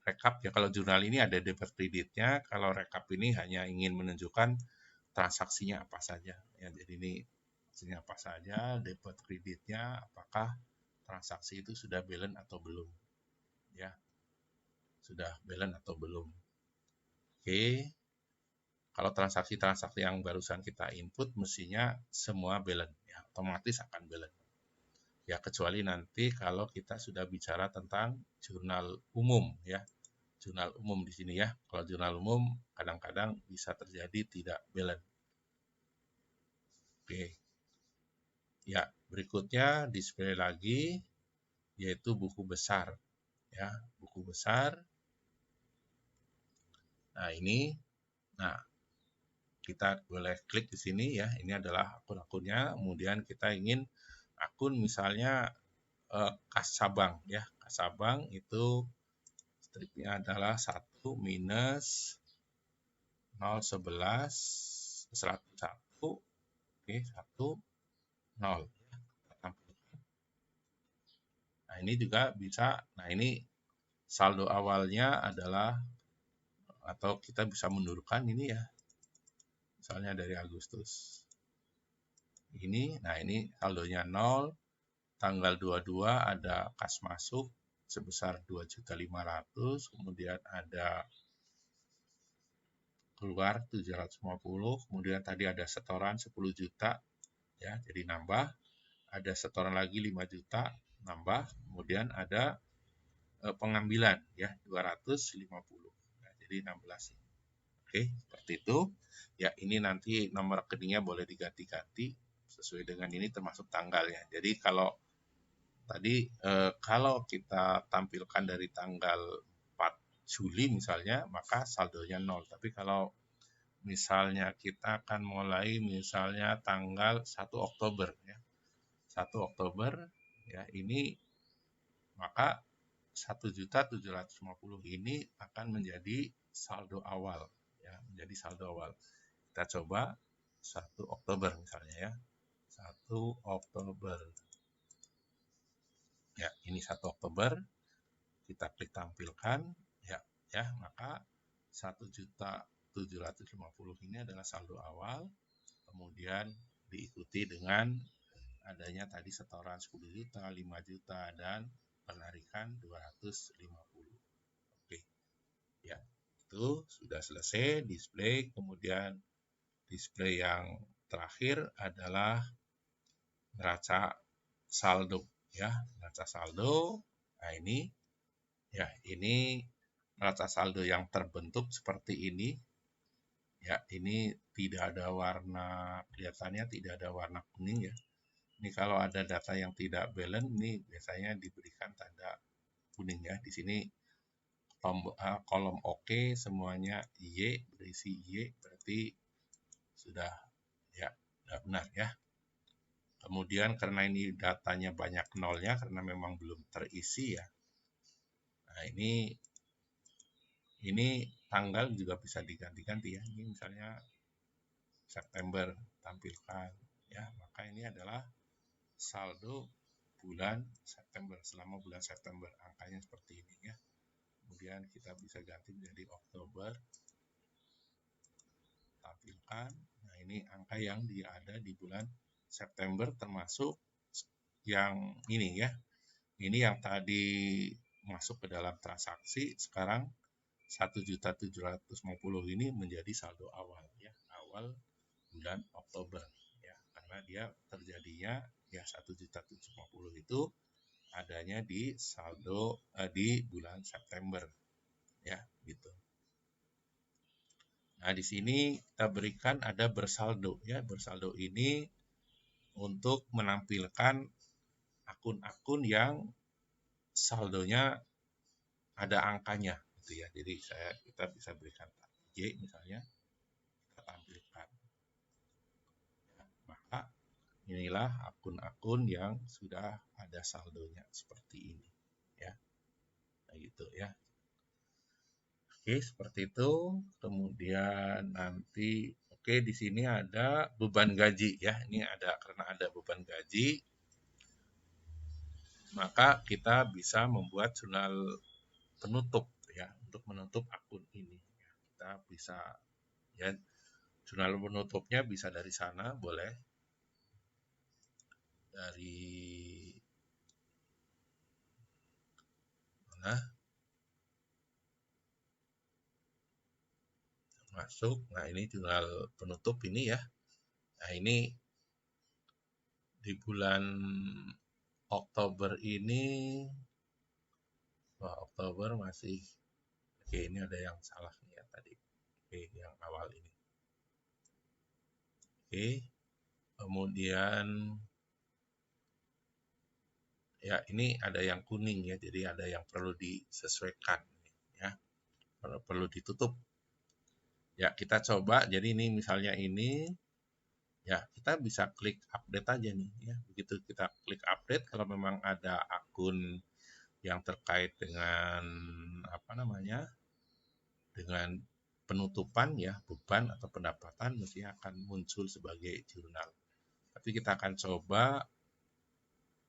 rekap ya, kalau jurnal ini ada debit kreditnya, kalau rekap ini hanya ingin menunjukkan transaksinya apa saja ya. Jadi ini transaksinya apa saja, debit kreditnya apakah transaksi itu sudah balance atau belum ya. Sudah balance atau belum. Oke. Kalau transaksi-transaksi yang barusan kita input mestinya semua balance ya, otomatis akan balance. Ya, kecuali nanti kalau kita sudah bicara tentang jurnal umum ya. Jurnal umum di sini ya. Kalau jurnal umum kadang-kadang bisa terjadi tidak balance. Oke. Ya, berikutnya display lagi yaitu buku besar ya, buku besar. Nah, ini kita boleh klik di sini ya. Ini adalah akun-akunnya. Kemudian kita ingin akun misalnya kas cabang ya. Kas cabang itu stripnya adalah 1 minus 011 101 oke 1 0. Nah, ini juga bisa. Nah, ini saldo awalnya adalah atau kita bisa mundurkan ini ya. Misalnya dari Agustus. Nah ini saldonya 0. Tanggal 22 ada kas masuk sebesar 2.500.000, kemudian ada keluar 750, kemudian tadi ada setoran 10 juta ya, jadi nambah, ada setoran lagi 5 juta nambah, kemudian ada pengambilan ya 250. Nah, jadi 16. Oke, seperti itu. Ya, ini nanti nomor rekeningnya boleh diganti-ganti sesuai dengan ini termasuk tanggalnya. Jadi kalau tadi kalau kita tampilkan dari tanggal 4 Juli misalnya, maka saldonya 0. Tapi kalau misalnya kita akan mulai misalnya tanggal 1 Oktober ya. 1 Oktober ya, ini maka 1.750.000 ini akan menjadi saldo awal ya, menjadi saldo awal. Kita coba 1 Oktober misalnya ya. 1 Oktober. Ya, ini 1 Oktober. Kita klik tampilkan ya, maka 1.750.000 ini adalah saldo awal. Kemudian diikuti dengan adanya tadi setoran 10 juta, 5 juta dan penarikan 250. Oke. Ya, itu sudah selesai display. Kemudian display yang terakhir adalah neraca saldo ya, neraca saldo. Nah, ini ya, ini neraca saldo yang terbentuk seperti ini. Ya, ini tidak ada warna, kelihatannya tidak ada warna kuning ya. Ini kalau ada data yang tidak balance, ini biasanya diberikan tanda kuning ya. Di sini kolom OK semuanya Y, berisi Y, berarti sudah ya, sudah benar ya. Kemudian karena ini datanya banyak nolnya, karena memang belum terisi ya. Nah, ini tanggal juga bisa diganti-ganti ya. Ini misalnya September tampilkan ya, maka ini adalah saldo bulan September, selama bulan September angkanya seperti ini ya. Kemudian kita bisa ganti menjadi Oktober, tampilkan. Nah, ini angka yang dia ada di bulan September termasuk yang ini ya. Ini yang tadi masuk ke dalam transaksi, sekarang 1.750.000 ini menjadi saldo awal ya, awal bulan Oktober ya, karena dia terjadinya ya 1.750.000 itu adanya di saldo di bulan September ya, gitu. Nah, di sini kita berikan ada bersaldo ya. Bersaldo ini untuk menampilkan akun-akun yang saldonya ada angkanya gitu ya. Jadi kita bisa berikan Y misalnya, kita tampilkan. Ya, maka inilah akun-akun yang sudah ada saldonya seperti ini ya. Nah, gitu ya. Oke, seperti itu. Kemudian nanti oke, di sini ada beban gaji ya. Ini ada karena ada beban gaji, maka kita bisa membuat jurnal penutup ya, untuk menutup akun ini. Kita bisa ya, jurnal penutupnya bisa dari sana, boleh dari mana? Masuk. Nah, ini jurnal penutup ini ya. Nah, ini di bulan Oktober ini, Oktober masih, oke ini ada yang salah nih ya tadi. Oke, yang awal ini. Oke, kemudian ya ini ada yang kuning ya, jadi ada yang perlu disesuaikan ya, perlu ditutup. Ya kita coba, jadi ini misalnya ini, ya kita bisa klik update aja nih ya. Begitu kita klik update, kalau memang ada akun yang terkait dengan apa namanya, dengan penutupan ya, beban atau pendapatan mestinya akan muncul sebagai jurnal. Tapi kita akan coba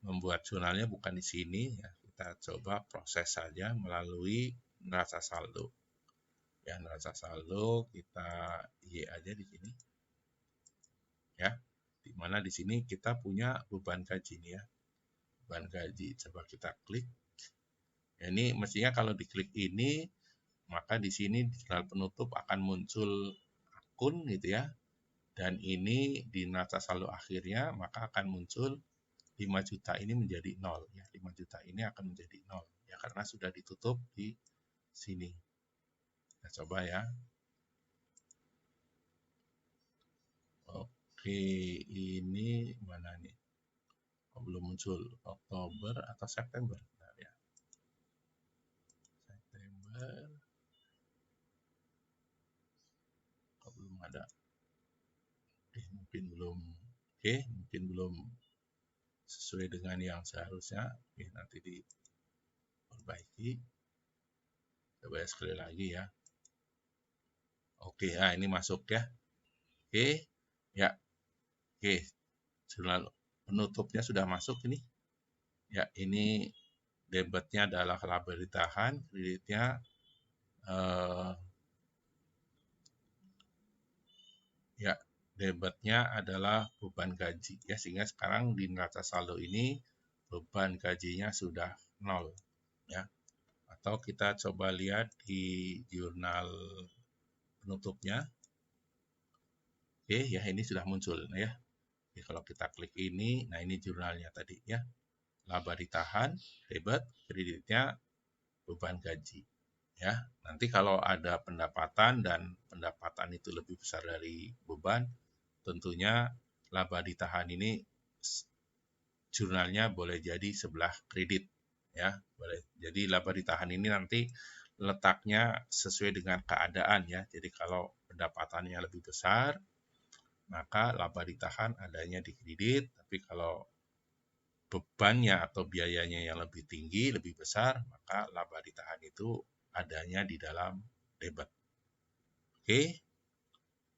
membuat jurnalnya bukan di sini ya. Kita coba proses saja melalui neraca saldo. Ya, neraca saldo kita Y aja di sini. Ya. Di mana di sini kita punya beban gaji nih ya. Beban gaji. Coba kita klik. Ya, ini mestinya kalau diklik ini, maka di sini di jurnal penutup akan muncul akun gitu ya. Dan ini di neraca saldo akhirnya, maka akan muncul 5 juta ini menjadi 0 ya. 5 juta ini akan menjadi 0 ya, karena sudah ditutup di sini. Kita coba ya. Oke, ini mana nih? Oh, belum muncul. Oktober atau September? Bentar ya. September. Oh, belum ada. Mungkin belum. Mungkin belum sesuai dengan yang seharusnya. Nanti diperbaiki. Coba ya sekali lagi ya. Oke, ini masuk ya. Ya. Jurnal penutupnya sudah masuk ini. Ya, ini debitnya adalah laba ditahan, kreditnya ya debitnya adalah beban gaji ya, sehingga sekarang di neraca saldo ini beban gajinya sudah 0 ya. Atau kita coba lihat di jurnal penutupnya. Ya ini sudah muncul ya. Jadi kalau kita klik ini, nah ini jurnalnya tadi ya. Laba ditahan, debit, kreditnya beban gaji. Ya, nanti kalau ada pendapatan dan pendapatan itu lebih besar dari beban, tentunya laba ditahan ini jurnalnya boleh jadi sebelah kredit ya, boleh. Jadi laba ditahan ini nanti letaknya sesuai dengan keadaan ya. Jadi kalau pendapatannya lebih besar, maka laba ditahan adanya di kredit, tapi kalau bebannya atau biayanya yang lebih tinggi, lebih besar, maka laba ditahan itu adanya di dalam debit. Oke,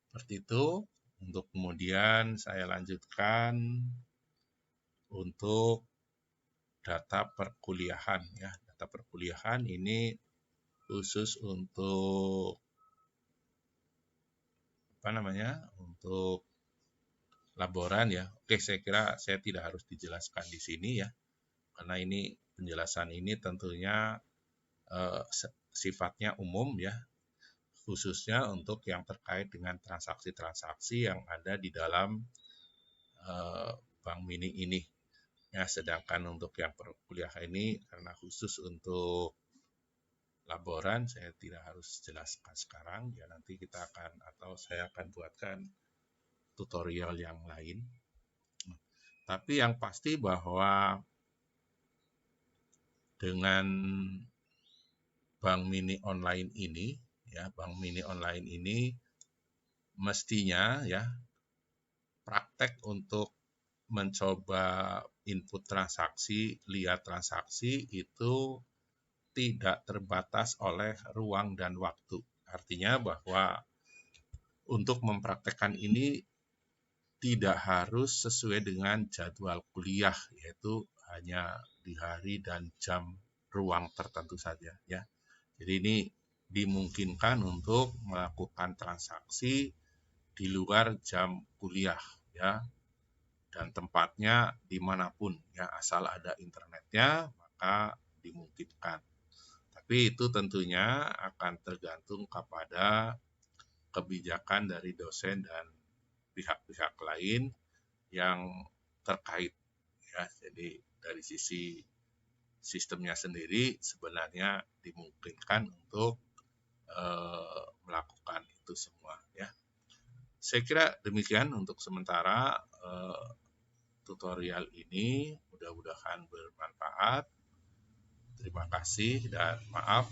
seperti itu. Untuk kemudian saya lanjutkan untuk data perkuliahan ya. Data perkuliahan ini khusus untuk apa namanya? Untuk laboran ya. Oke, saya kira saya tidak harus dijelaskan di sini ya. Karena ini penjelasan ini tentunya sifatnya umum ya, khususnya untuk yang terkait dengan transaksi-transaksi yang ada di dalam Bank Mini ini. Ya, sedangkan untuk yang perkuliahan ini karena khusus untuk laboran saya tidak harus jelaskan sekarang ya, nanti kita akan atau saya akan buatkan tutorial yang lain. Tapi yang pasti bahwa dengan Bank Mini online ini ya, Bank Mini online ini mestinya ya praktek untuk mencoba input transaksi, lihat transaksi itu tidak terbatas oleh ruang dan waktu. Artinya bahwa untuk mempraktekkan ini tidak harus sesuai dengan jadwal kuliah, yaitu hanya di hari dan jam ruang tertentu saja ya. Jadi ini dimungkinkan untuk melakukan transaksi di luar jam kuliah ya, dan tempatnya dimanapun ya, asal ada internetnya maka dimungkinkan. Tapi itu tentunya akan tergantung kepada kebijakan dari dosen dan pihak-pihak lain yang terkait ya. Jadi dari sisi sistemnya sendiri sebenarnya dimungkinkan untuk melakukan itu semua ya. Saya kira demikian untuk sementara tutorial ini, mudah-mudahan bermanfaat. Terima kasih dan maaf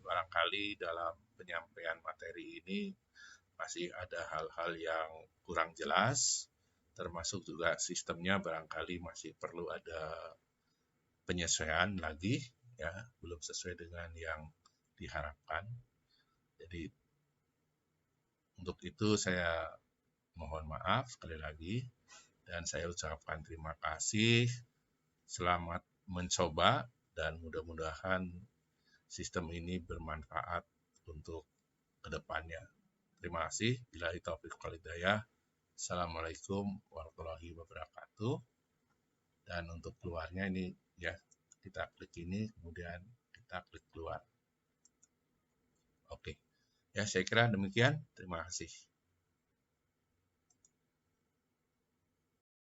barangkali dalam penyampaian materi ini masih ada hal-hal yang kurang jelas, termasuk juga sistemnya barangkali masih perlu ada penyesuaian lagi, ya, belum sesuai dengan yang diharapkan. Jadi untuk itu saya mohon maaf sekali lagi dan saya ucapkan terima kasih. Selamat mencoba dan mudah-mudahan sistem ini bermanfaat untuk kedepannya. Terima kasih. Billahi taufiq wal hidayah. Assalamualaikum warahmatullahi wabarakatuh. Dan untuk keluarnya ini ya, kita klik ini kemudian kita klik keluar. Oke. Ya, saya kira demikian. Terima kasih.